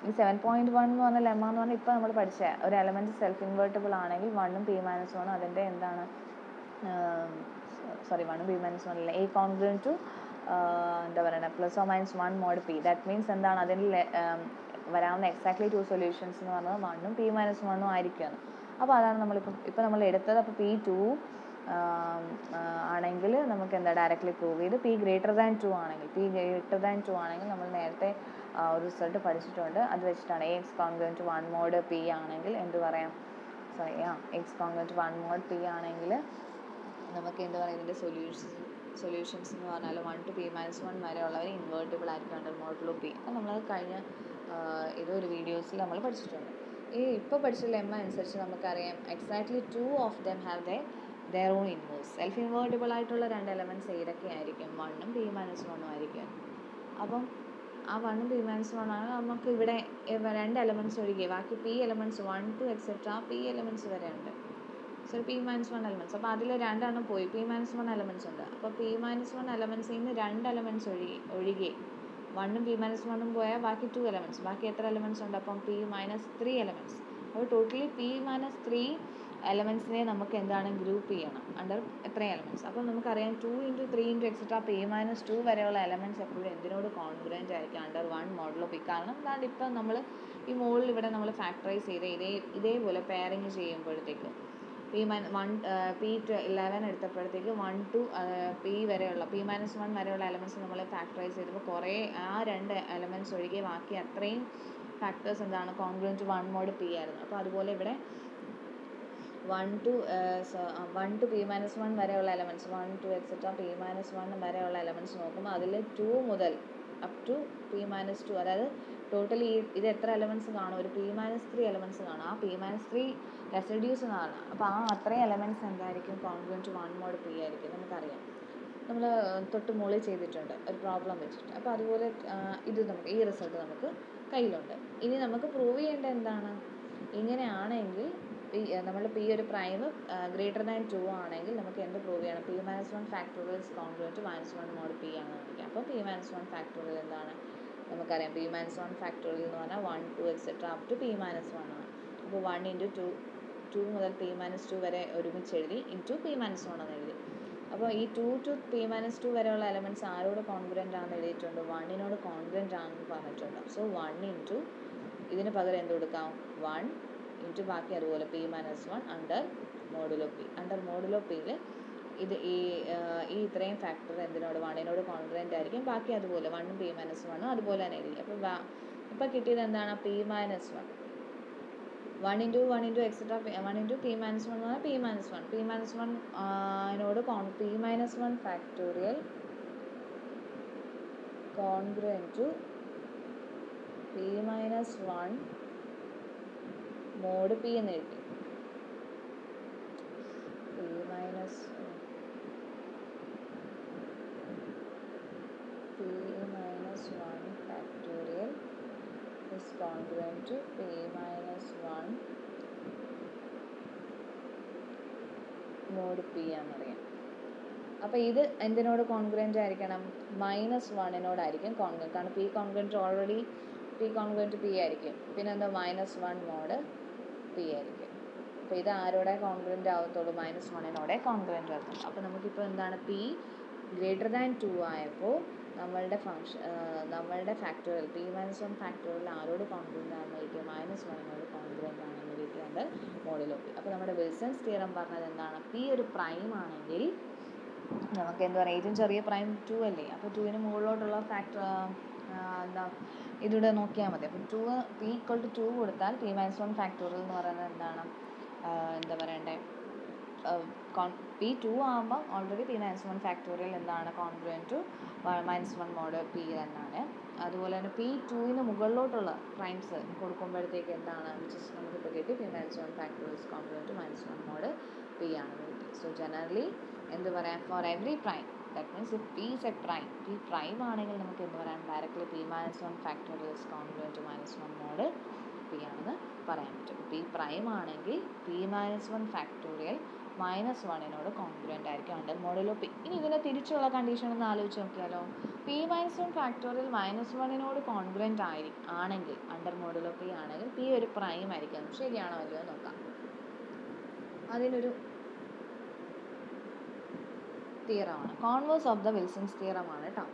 ഈ 7.1 എന്ന് പറഞ്ഞ ലെമ്മ എന്ന് പറഞ്ഞാൽ ഇപ്പോൾ നമ്മൾ പഠിച്ച ഒരു എലമെൻറ്റ് സെൽഫ് ഇൻവേർട്ടിബിൾ ആണെങ്കിൽ 1ഉം p മൈനസ് 1 അതിൻ്റെ എന്താണ്, 1ഉം p മൈനസ് 1 അല്ല, a കോൺഗ്രൻറ്റ് ടു എന്താ പറയുക +or-1 mod p. That means എന്താണ്, അതിൽ വരാവുന്ന എക്സാക്ട്ലി 2 സൊല്യൂഷൻസ് എന്ന് പറഞ്ഞത് 1ഉം p മൈനസ് 1ഉം ആയിരിക്കുകയാണ്. അപ്പോൾ അതാണ് നമ്മളിപ്പോൾ നമ്മൾ എടുത്തത്. അപ്പോൾ p2 ആണെങ്കിൽ നമുക്ക് എന്താ ഡയറക്റ്റ്ലി പ്രൂവ് ചെയ്ത്, p ഗ്രേറ്റർ ദാൻ 2 ആണെങ്കിൽ നമ്മൾ നേരത്തെ ഒരു റിസൾട്ട് പഠിച്ചിട്ടുണ്ട്. അത് വെച്ചിട്ടാണ് ax കോൺഗ്രൻറ്റ് 1 mod p ആണെങ്കിൽ എന്ത് പറയാം, x കോൺഗ്രൻറ്റ് 1 mod p ആണെങ്കിൽ നമുക്ക് എന്ത് പറയാം, ഇതിൻ്റെ സൊല്യൂഷൻസ് എന്ന് പറഞ്ഞാൽ 1 to p മൈനസ് 1 വരെയുള്ളവർ ഇൻവേർട്ടിബിൾ ആയിരിക്കും അണ്ടർ മോഡുലോ p. അത് നമ്മൾ കഴിഞ്ഞ ഇതൊരു വീഡിയോസിൽ നമ്മൾ പഠിച്ചിട്ടുണ്ട്. ഈ ഇപ്പോൾ പഠിച്ച ലെമ്മ അനുസരിച്ച് നമുക്കറിയാം exactly 2 of them have their own inverse. Self invertible ആയിട്ടുള്ള 2 എലമെൻറ്റ്സ് ഏതൊക്കെയായിരിക്കും, 1ഉം p മൈനസ് 1ഉം ആയിരിക്കും. അപ്പം ആ 1ഉം p മൈനസ് 1 ആണ് നമുക്ക് ഇവിടെ 2 എലമെൻറ്റ്സ് ഒഴികെ ബാക്കി p elements 1 2 etcetera p elements വരെ ഉണ്ട്. സോ p മൈനസ് 1 എലമെൻറ്റ്സ്, അപ്പോൾ അതിൽ 2 എണ്ണം പോയി, p മൈനസ് 1 എലമെൻറ്റ്സ് ഉണ്ട്. അപ്പോൾ p മൈനസ് 1 എലമെൻറ്റ്സിൽ നിന്ന് 2 എലമെൻറ്റ്സ് ഒഴികെ 1ഉം p മൈനസ് 1ഉം പോയാൽ ബാക്കി 2 എലമെൻറ്റ്സ്, ബാക്കി എത്ര എലമെൻറ്റ്സ് ഉണ്ട്, അപ്പം p മൈനസ് 3 എലമെൻറ്റ്സ്. അപ്പോൾ ടോട്ടലി p മൈനസ് 3 എലമെൻറ്റ്സിനെ നമുക്ക് എന്താണ് ഗ്രൂപ്പ് ചെയ്യണം അണ്ടർ എത്ര എലമെൻറ്റ്സ്. അപ്പോൾ നമുക്കറിയാം 2 into 3 into etcetera p minus 2 വരെയുള്ള എലമെൻറ്റ്സ് എപ്പോഴും എന്തിനോട് കോൺഗ്രൻറ്റ് ആയിരിക്കും, അണ്ടർ 1 മോഡുലോ p. കാരണം അതാണ്ട് ഇപ്പം നമ്മൾ ഈ മുകളിൽ ഇവിടെ നമ്മൾ ഫാക്ടറൈസ് ചെയ്ത് ഇതേപോലെ പെയറിങ് ചെയ്യുമ്പോഴത്തേക്ക് p11 എടുത്തപ്പോഴത്തേക്ക് 1 to p വരെയുള്ള p മൈനസ് 1 വരെയുള്ള എലമെൻറ്റ്സ് നമ്മൾ ഫാക്ടറൈസ് ചെയ്തപ്പോൾ കുറേ ആ 2 എലമെൻറ്റ്സ് ഒഴികെ ബാക്കി അത്രയും ഫാക്ടേഴ്സ് എന്താണ് കോൺഗ്രൻറ്റ് 1 mod p ആയിരുന്നു. അപ്പോൾ അതുപോലെ ഇവിടെ 1 to p മൈനസ് 1 വരെയുള്ള എലമെൻറ്റ്സ് 1 2 എക്സെട്ര p മൈനസ് 1 വരെയുള്ള എലമെൻറ്റ്സ് നോക്കുമ്പോൾ അതിൽ 2 മുതൽ അപ് ടു p മൈനസ് 2, അതായത് ടോട്ടലി ഇത് എത്ര എലമെൻറ്റ്സ് കാണും, ഒരു p മൈനസ് 3 എലമെൻറ്റ്സ് കാണും. ആ p മൈനസ് 3 റെസിഡ്യൂസ് എന്നാണ്. അപ്പോൾ ആ അത്രയും എലമെൻറ്റ്സ് എന്തായിരിക്കും, കോൺഗ്രൻറ്റ് 1 mod p ആയിരിക്കും. നമുക്കറിയാം, നമ്മൾ തൊട്ട് മുകളിൽ ചെയ്തിട്ടുണ്ട് ഒരു പ്രോബ്ലം വെച്ചിട്ട്. അപ്പോൾ അതുപോലെ ഇത് നമുക്ക് ഈ റിസൾട്ട് നമുക്ക് കയ്യിലുണ്ട്. ഇനി നമുക്ക് പ്രൂവ് ചെയ്യേണ്ട എന്താണ്, ഇങ്ങനെയാണെങ്കിൽ നമ്മൾ p ഒരു പ്രൈം ഗ്രേറ്റർ ദാൻ 2 ആണെങ്കിൽ നമുക്ക് എന്ത് പ്രൂവ് ചെയ്യണം, p minus 1 factorial is congruent minus 1 mod p ആണ് കാണിക്കുക. അപ്പോൾ p മൈനസ് 1 ഫാക്ടോറിയൽ എന്താണ് നമുക്കറിയാം, p മൈനസ് 1 ഫാക്ടോറിയൽ എന്ന് പറഞ്ഞാൽ 1 2 etcetera up to p minus 1 ആണ്. അപ്പോൾ 1 into 2 മുതൽ p മൈനസ് 2 വരെ ഒരുമിച്ച് എഴുതി ഇൻറ്റു p മൈനസ് 1 എന്ന് എഴുതി. അപ്പോൾ ഈ 2 to p മൈനസ് 2 വരെയുള്ള എലമെൻറ്റ്സ് ആരോട് കോൺഗ്രൻറ്റ് ആണെന്ന് എഴുതിയിട്ടുണ്ട്, 1നോട് കോൺഗ്രൻറ്റ് ആണെന്ന് പറഞ്ഞിട്ടുണ്ട്. സോ 1 ഇൻറ്റു ഇതിന് പകരം എന്ത് കൊടുക്കാം, 1 ഇൻറ്റു ബാക്കി അതുപോലെ p മൈനസ് 1 അണ്ടർ മോഡുലോ പിയിൽ ഇത് ഈ ഇത്രയും ഫാക്ടർ എന്തിനോട് 1നോട് കോൺഗ്രൻറ്റ് ആയിരിക്കും. ബാക്കി അതുപോലെ 1ഉം p മൈനസ് 1ഉം അതുപോലെ തന്നെ എഴുതി. അപ്പോൾ കിട്ടിയത് എന്താണ്, p minus 1 1 into etcetera 1 into p minus 1 എന്ന് പറഞ്ഞാൽ p മൈനസ് 1 p മൈനസ് 1നോട് p minus 1 factorial congruent to p minus 1 mod p എന്ന് എഴുതി. p minus 1 factorial is congruent to p minus 1 mod p ആണെന്നറിയാം. അപ്പോൾ ഇത് എന്തിനോട് കോൺഗ്രൻ്റ് ആയിരിക്കണം? -1നോടായിരിക്കും കോൺഗ്രൻ്റ്. കാരണം p congruent already p congruent p ആയിരിക്കും. പിന്നെ എന്താ -1 മോഡ് പി ആയിരിക്കും. അപ്പോൾ ഇത് ആരോടെ കോൺഗ്രൻ്റ് ആവത്തുള്ളൂ? -1നോടെ കോൺഗ്രൻ്റ് ആകത്തുള്ളൂ. അപ്പോൾ നമുക്കിപ്പോൾ എന്താണ് പി >2 ആയപ്പോൾ നമ്മളുടെ ഫാക്ടോറിയൽ p-1 ഫാക്ടോറിയൽ ആരോട് കോൺഗ്രൻ്റ് ആണെന്നിരിക്കും? -1നോട് കോൺഗ്രൻ്റ് ആണെന്നിരിക്കും അണ്ടർ മോഡുലോ പി. അപ്പോൾ നമ്മുടെ വിൽസൺസ് തിയറം പറഞ്ഞത് എന്താണ്? പി ഒരു പ്രൈം ആണെങ്കിൽ നമുക്ക് എന്താ പറയുക, ഏറ്റവും ചെറിയ പ്രൈം 2 അല്ലേ? അപ്പോൾ 2ന് മുകളിലോട്ടുള്ള ഫാക്ടർ എന്താ ഇതിവിടെ നോക്കിയാൽ മതി. അപ്പോൾ p = 2 കൊടുത്താൽ p-1 ഫാക്ടോറിയൽ എന്ന് പറയുന്നത് എന്താണ്? എന്താ പറയണ്ടേ, p2 ആകുമ്പോൾ ഓൾറെഡി p-1 ഫാക്ടോറിയൽ എന്താണ്? കോൺഗ്രൻ്റ് ടു -1 മോഡ് p എന്നാണ്. അതുപോലെ തന്നെ p2ന് മുകളിലോട്ടുള്ള പ്രൈംസ് കൊടുക്കുമ്പോഴത്തേക്ക് എന്താണ്? നമുക്കിപ്പോൾ കിട്ടി p-1 factorial congruent to -1 mod p ആണെന്ന് കിട്ടി. സോ ജനറലി എന്ത് പറയാം, for every prime, that means if p is a prime, p prime ആണെങ്കിൽ നമുക്ക് എന്ത് പറയാം? Directly p-1 factorial congruent to -1 mod p ആണെന്ന് പറയാൻ പറ്റും. p പ്രൈം ആണെങ്കിൽ p-1 ഫാക്ടോറിയൽ -1നോട് കോൺഗ്രൻ്റ് ആയിരിക്കും അണ്ടർ മോഡുലോ പി. ഇനി ഇതിനെ തിരിച്ചുള്ള കണ്ടീഷൻ ഒന്ന് ആലോചിച്ച് നോക്കിയാലോ? p-1 ഫാക്ടോറിയൽ -1നോട് കോൺഗ്രൻ്റ് ആണെങ്കിൽ അണ്ടർ മോഡുലോ പി ആണെങ്കിൽ p ഒരു പ്രൈം ആയിരിക്കും. ശരിയാണോ അല്ലയോ നോക്കാം. അതിനൊരു തിയറമാണ്, കോൺവേഴ്സ് ഓഫ് ദ വിൽസൺസ് തിയറമാണ് കേട്ടോ.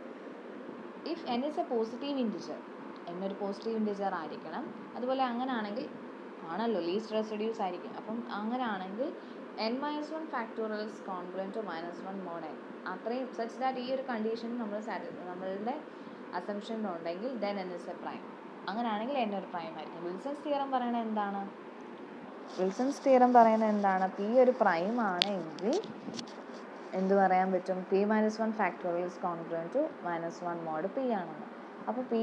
If n is a positive integer, n ഒരു പോസിറ്റീവ് ഇൻറ്റിജർ ആയിരിക്കണം. അതുപോലെ അങ്ങനെ ആണെങ്കിൽ ആണല്ലോ ലീസ്റ്റ് റെസിഡ്യൂസ് ആയിരിക്കും. അപ്പം അങ്ങനെ ആണെങ്കിൽ n-1 factorial is congruent to -1 mod n. അത്രയും സച്ച് ദാറ്റ് ഈ ഒരു കണ്ടീഷൻ നമ്മളുടെ അസംഷനിലുണ്ടെങ്കിൽ then n is a prime. അങ്ങനെയാണെങ്കിൽ n ഒരു പ്രൈം ആയിരിക്കും. വിൽസൺസ് തിയറം പറയുന്നത് എന്താണ്? p ഒരു പ്രൈം ആണെങ്കിൽ എന്ത് പറയാൻ പറ്റും? p-1 factorial is congruent to -1 mod p ആണെന്ന്. അപ്പോൾ p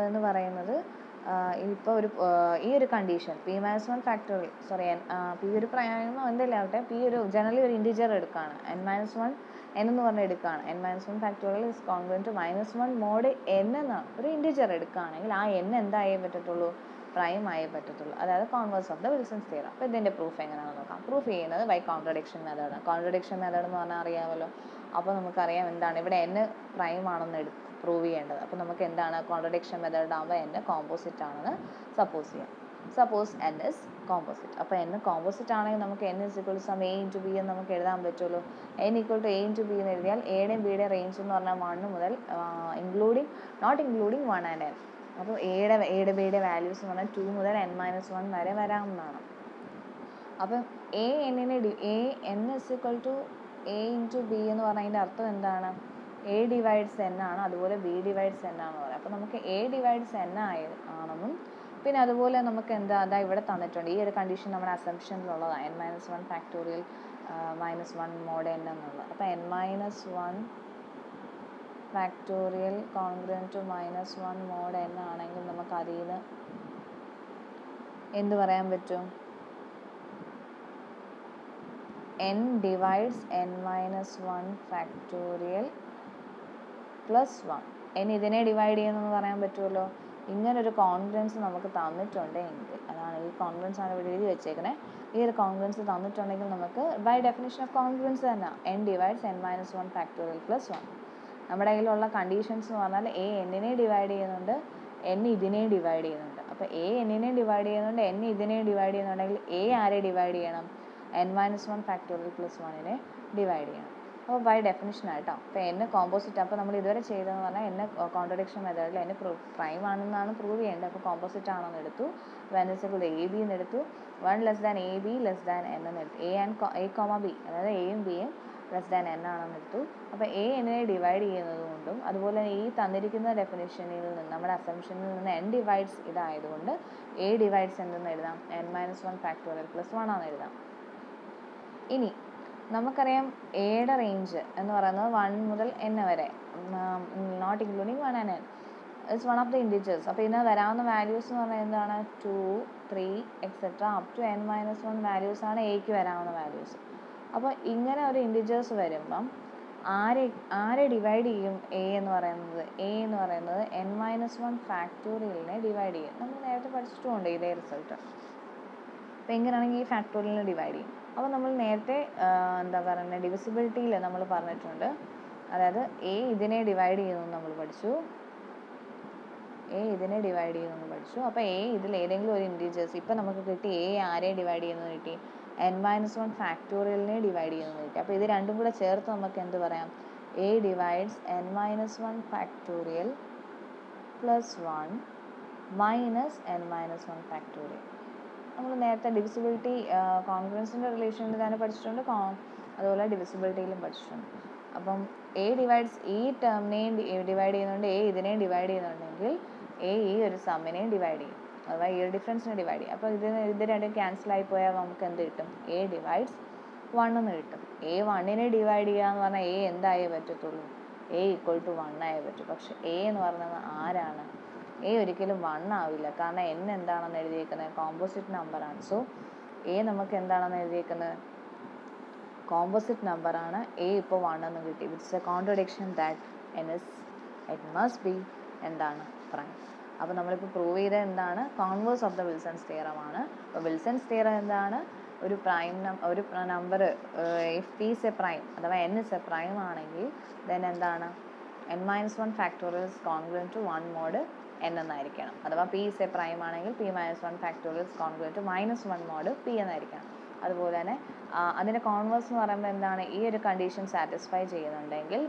എന്ന് പറയുന്നത് ഇപ്പോൾ ഈ ഒരു കണ്ടീഷൻ p-1 ഫാക്ടോറിയൽ p ഒരു പ്രൈമോ എന്തെങ്കിലും ആവട്ടെ, p ഒരു ജനറലി ഒരു ഇൻറ്റിജർ എടുക്കുകയാണ്, n-1 എന്ന് പറഞ്ഞ് എടുക്കുകയാണ്. n-1 factorial is congruent to -1 mod n എന്ന ഒരു ഇൻറ്റിജർ എടുക്കുകയാണെങ്കിൽ ആ n എന്തായേ പറ്റത്തുള്ളൂ? പ്രൈം ആയേ പറ്റത്തുള്ളൂ. അതായത് converse of the Wilson's theorem. അപ്പോൾ ഇതിൻ്റെ പ്രൂഫ് എങ്ങനെയാണെന്ന് നോക്കാം. പ്രൂഫ് ചെയ്യുന്നത് by contradiction method. Contradiction method എന്ന് പറഞ്ഞാൽ അറിയാമല്ലോ. അപ്പോൾ നമുക്കറിയാം എന്താണ് ഇവിടെ n പ്രൈം ആണെന്ന് പ്രൂവ് ചെയ്യേണ്ടത്. അപ്പോൾ നമുക്ക് എന്താണ് കോൺട്രഡിക്ഷൻ മെത്തേഡ് ആകുമ്പോൾ n കോമ്പോസിറ്റ് ആണെന്ന് സപ്പോസ് ചെയ്യാം. Suppose n is composite. അപ്പോൾ n കോമ്പോസിറ്റ് ആണെങ്കിൽ നമുക്ക് n is equal to some a into b എന്ന് നമുക്ക് എഴുതാൻ പറ്റുമല്ലോ. n equal to a into b എന്ന് എഴുതിയാൽ എയുടെയും ബിയുടെയും റേഞ്ച് എന്ന് പറഞ്ഞാൽ 1 മുതൽ നോട്ട് ഇൻക്ലൂഡിങ് 1 and n. അപ്പോൾ എയുടെ ബിയുടെ വാല്യൂസ് എന്ന് പറഞ്ഞാൽ 2 മുതൽ n-1 വരെ വരാവുന്നതാണ്. അപ്പം n is equal to a into b എന്ന് പറഞ്ഞതിൻ്റെ അർത്ഥം എന്താണ്? a divides n ആണ്, അതുപോലെ b divides n ആണെന്ന് പറയാം. അപ്പോൾ നമുക്ക് a divides n ആണെന്നും പിന്നെ അതുപോലെ നമുക്ക് അതാ ഇവിടെ തന്നിട്ടുണ്ട്. ഈ ഒരു കണ്ടീഷൻ നമ്മുടെ അസംഷനിലുള്ളതാണ്, n-1 ഫാക്ടോറിയൽ -1 മോഡ് n എന്നുള്ളത്. അപ്പോൾ n-1 factorial congruent to -1 mod n ആണെങ്കിൽ നമുക്ക് അതിൽ നിന്ന് എന്ത് പറയാൻ പറ്റും? n divides n-1 factorial +1. n ഇതിനെ ഡിവൈഡ് ചെയ്യുന്നെന്ന് പറയാൻ പറ്റുമല്ലോ. ഇങ്ങനൊരു കോൺഗ്രൻസ് നമുക്ക് തന്നിട്ടുണ്ടെങ്കിൽ, അതാണ് ഈ കോൺഗ്രൻസ് ആണ് ഇവിടെ എഴുതി വെച്ചേക്കണേ. ഈ ഒരു കോൺഗ്രൻസ് തന്നിട്ടുണ്ടെങ്കിൽ നമുക്ക് ബൈ ഡെഫിനിഷൻ ഓഫ് കോൺഗ്രൻസ് തന്നെ n ഡിവൈഡ്സ് n-1 ഫാക്ടോറിയൽ +1. നമ്മുടെ കയ്യിലുള്ള കണ്ടീഷൻസ് എന്ന് പറഞ്ഞാൽ a n-നെ ഡിവൈഡ് ചെയ്യുന്നുണ്ട്, n ഇതിനെ ഡിവൈഡ് ചെയ്യുന്നുണ്ട്. അപ്പോൾ a n-നെ ഡിവൈഡ് ചെയ്യുന്നുണ്ട്, n ഇതിനെ ഡിവൈഡ് ചെയ്യുന്നുണ്ടെങ്കിൽ a ആരെ ഡിവൈഡ് ചെയ്യണം? n-1 ഫാക്ടോറിയൽ +1നെ ഡിവൈഡ് ചെയ്യണം. അപ്പോൾ ബൈ ഡെഫിനിഷൻ ആയിട്ടോ. അപ്പോൾ n കോമ്പോസിറ്റ്. അപ്പോൾ നമ്മൾ ഇതുവരെ ചെയ്തതെന്ന് പറഞ്ഞാൽ n കോൺട്രഡിക്ഷൻ മെത്തേഡിൽ n പ്രൈം ആണെന്നാണ് പ്രൂവ് ചെയ്യേണ്ടത്. അപ്പോൾ കോമ്പോസിറ്റ് ആണെന്ന് എടുത്തു, n is equal to a b എന്ന് എടുത്തു, 1 less than a b less than n എന്ന് എടുത്തു, a, b അതായത് എയും ബിയും ലെസ് ദാൻ n ആണെന്ന് എടുത്തു. അപ്പോൾ a n-നെ ഡിവൈഡ് ചെയ്യുന്നത് കൊണ്ടും അതുപോലെ ഈ തന്നിരിക്കുന്ന ഡെഫിനിഷനിൽ നിന്ന് നമ്മുടെ അസംഷനിൽ നിന്ന് n ഡിവൈഡ്സ് ഇതായതുകൊണ്ട് a ഡിവൈഡ്സ് എന്തെന്ന് എഴുതാം? n-1 ഫാക്ടോറിയൽ +1 ആണെന്ന് എഴുതാം. ഇനി നമുക്കറിയാം എയുടെ റേഞ്ച് എന്ന് പറയുന്നത് 1 മുതൽ n വരെ, not including 1 and n it's one of the integers. അപ്പോൾ ഇതിന് വരാവുന്ന വാല്യൂസ് എന്ന് പറഞ്ഞാൽ എന്താണ്? 2, 3 etcetera up to n-1 values ആണ് എക്ക് വരാവുന്ന വാല്യൂസ്. അപ്പോൾ ഇങ്ങനെ ഒരു ഇൻഡിജേഴ്സ് വരുമ്പം ആരെ ഡിവൈഡ് ചെയ്യും? a എന്ന് പറയുന്നത് n-1 ഫാക്ടോറിയലിനെ ഡിവൈഡ് ചെയ്യും. നമ്മൾ നേരത്തെ പഠിച്ചിട്ടുമുണ്ട് ഇതേ റിസൾട്ട്. അപ്പോൾ എങ്ങനെയാണെങ്കിൽ ഈ ഫാക്ടോറിയലിനെ ഡിവൈഡ് ചെയ്യും. അപ്പോൾ നമ്മൾ നേരത്തെ എന്താ പറയുന്നത്, ഡിവിസിബിലിറ്റിയിൽ നമ്മൾ പറഞ്ഞിട്ടുണ്ട്, അതായത് എ ഇതിനെ ഡിവൈഡ് ചെയ്യുന്നു നമ്മൾ പഠിച്ചു, എ ഇതിനെ ഡിവൈഡ് ചെയ്യുന്നു പഠിച്ചു. അപ്പോൾ എ ഇതിൽ ഏതെങ്കിലും ഒരു ഇൻറ്റീജേഴ്സ്, ഇപ്പം നമുക്ക് കിട്ടി എ ആരെ ഡിവൈഡ് ചെയ്യുന്നത് കിട്ടി, n-1 ഫാക്ടോറിയലിനെ ഡിവൈഡ് ചെയ്യുന്നത് കിട്ടി. അപ്പോൾ ഇത് രണ്ടും കൂടെ ചേർത്ത് നമുക്ക് എന്ത് പറയാം, A divides n-1 factorial plus 1 minus n-1 factorial. നമ്മൾ നേരത്തെ ഡിവിസിബിലിറ്റി കോൺഗ്രൻസിൻ്റെ റിലേഷനിൽ തന്നെ പഠിച്ചിട്ടുണ്ട്, അതുപോലെ ഡിവിസിബിലിറ്റിയിലും പഠിച്ചിട്ടുണ്ട്. അപ്പം എ ഡിവൈഡ്സ് ഈ ടേമിനെയും ഡിവൈഡ് ചെയ്യുന്നുണ്ട്, എ ഇതിനെയും ഡിവൈഡ് ചെയ്യുന്നുണ്ടെങ്കിൽ എ ഈ ഒരു സമ്മിനെയും ഡിവൈഡ് ചെയ്യും, അഥവാ ഈ ഒരു ഡിഫറൻസിനെ ഡിവൈഡ് ചെയ്യും. അപ്പോൾ ഇത് രണ്ടും ക്യാൻസൽ ആയി പോയാൽ നമുക്ക് എന്ത് കിട്ടും, എ ഡിവൈഡ്സ് 1 എന്ന് കിട്ടും. എ 1നെ ഡിവൈഡ് ചെയ്യുക എന്ന് പറഞ്ഞാൽ എ എന്തായേ പറ്റത്തുള്ളൂ, എ ഈക്വൽ ടു 1 ആയേ പറ്റും. പക്ഷെ എ എന്ന് പറയുന്നത് ആരാണ്, എ ഒരിക്കലും 1 ആവില്ല, കാരണം n എന്താണെന്ന് എഴുതിയിരിക്കുന്നത് കോമ്പോസിറ്റ് നമ്പറാണ്. സോ എ നമുക്ക് എന്താണെന്ന് എഴുതിയിരിക്കുന്നത് കോമ്പോസിറ്റ് നമ്പറാണ്, എ ഇപ്പോൾ 1 എന്ന് കിട്ടി. It's a contradiction that it must be എന്താണ്, പ്രൈം. അപ്പോൾ നമ്മളിപ്പോൾ പ്രൂവ് ചെയ്ത എന്താണ്, converse of the Wilson's theorem ആണ്. അപ്പോൾ വിൽസൺസ് തിയറം എന്താണ്, ഒരു number if P is a prime അഥവാ n ഇസ് എ പ്രൈം ആണെങ്കിൽ ദെൻ എന്താണ്, n-1 factorial is congruent to 1 mod n എന്നായിരിക്കണം. അഥവാ പി ഇസ് എ പ്രൈം ആണെങ്കിൽ p-1 factorial is congruent to -1 mod p എന്നായിരിക്കണം. അതുപോലെ തന്നെ അതിൻ്റെ കോൺവേഴ്സ് എന്ന് പറയുമ്പോൾ എന്താണ്, ഈ ഒരു കണ്ടീഷൻ സാറ്റിസ്ഫൈ ചെയ്യുന്നുണ്ടെങ്കിൽ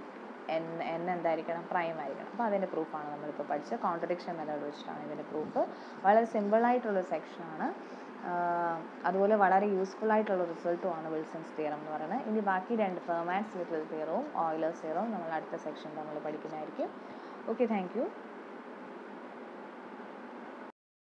n എന്തായിരിക്കണം, പ്രൈം ആയിരിക്കണം. അപ്പോൾ അതിൻ്റെ പ്രൂഫാണ് നമ്മളിപ്പോൾ പഠിച്ച കോൺട്രഡിക്ഷൻ മെത്തേഡ് വെച്ചിട്ടാണ് ഇതിൻ്റെ പ്രൂഫ്. വളരെ സിമ്പിളായിട്ടുള്ളൊരു സെക്ഷനാണ്, അതുപോലെ വളരെ യൂസ്ഫുൾ ആയിട്ടുള്ള റിസൾട്ടുമാണ് വിൽസൺസ് തിയറം എന്ന് പറയുന്നത്. ഇനി ബാക്കി 2 ഫെർമാറ്റ്സ് ലിറ്റിൽ തിയറവും ഓയിലേഴ്സ് തിയറവും നമ്മൾ അടുത്ത സെക്ഷനിൽ നമ്മൾ പഠിക്കുന്നതായിരിക്കും. Okay, thank you.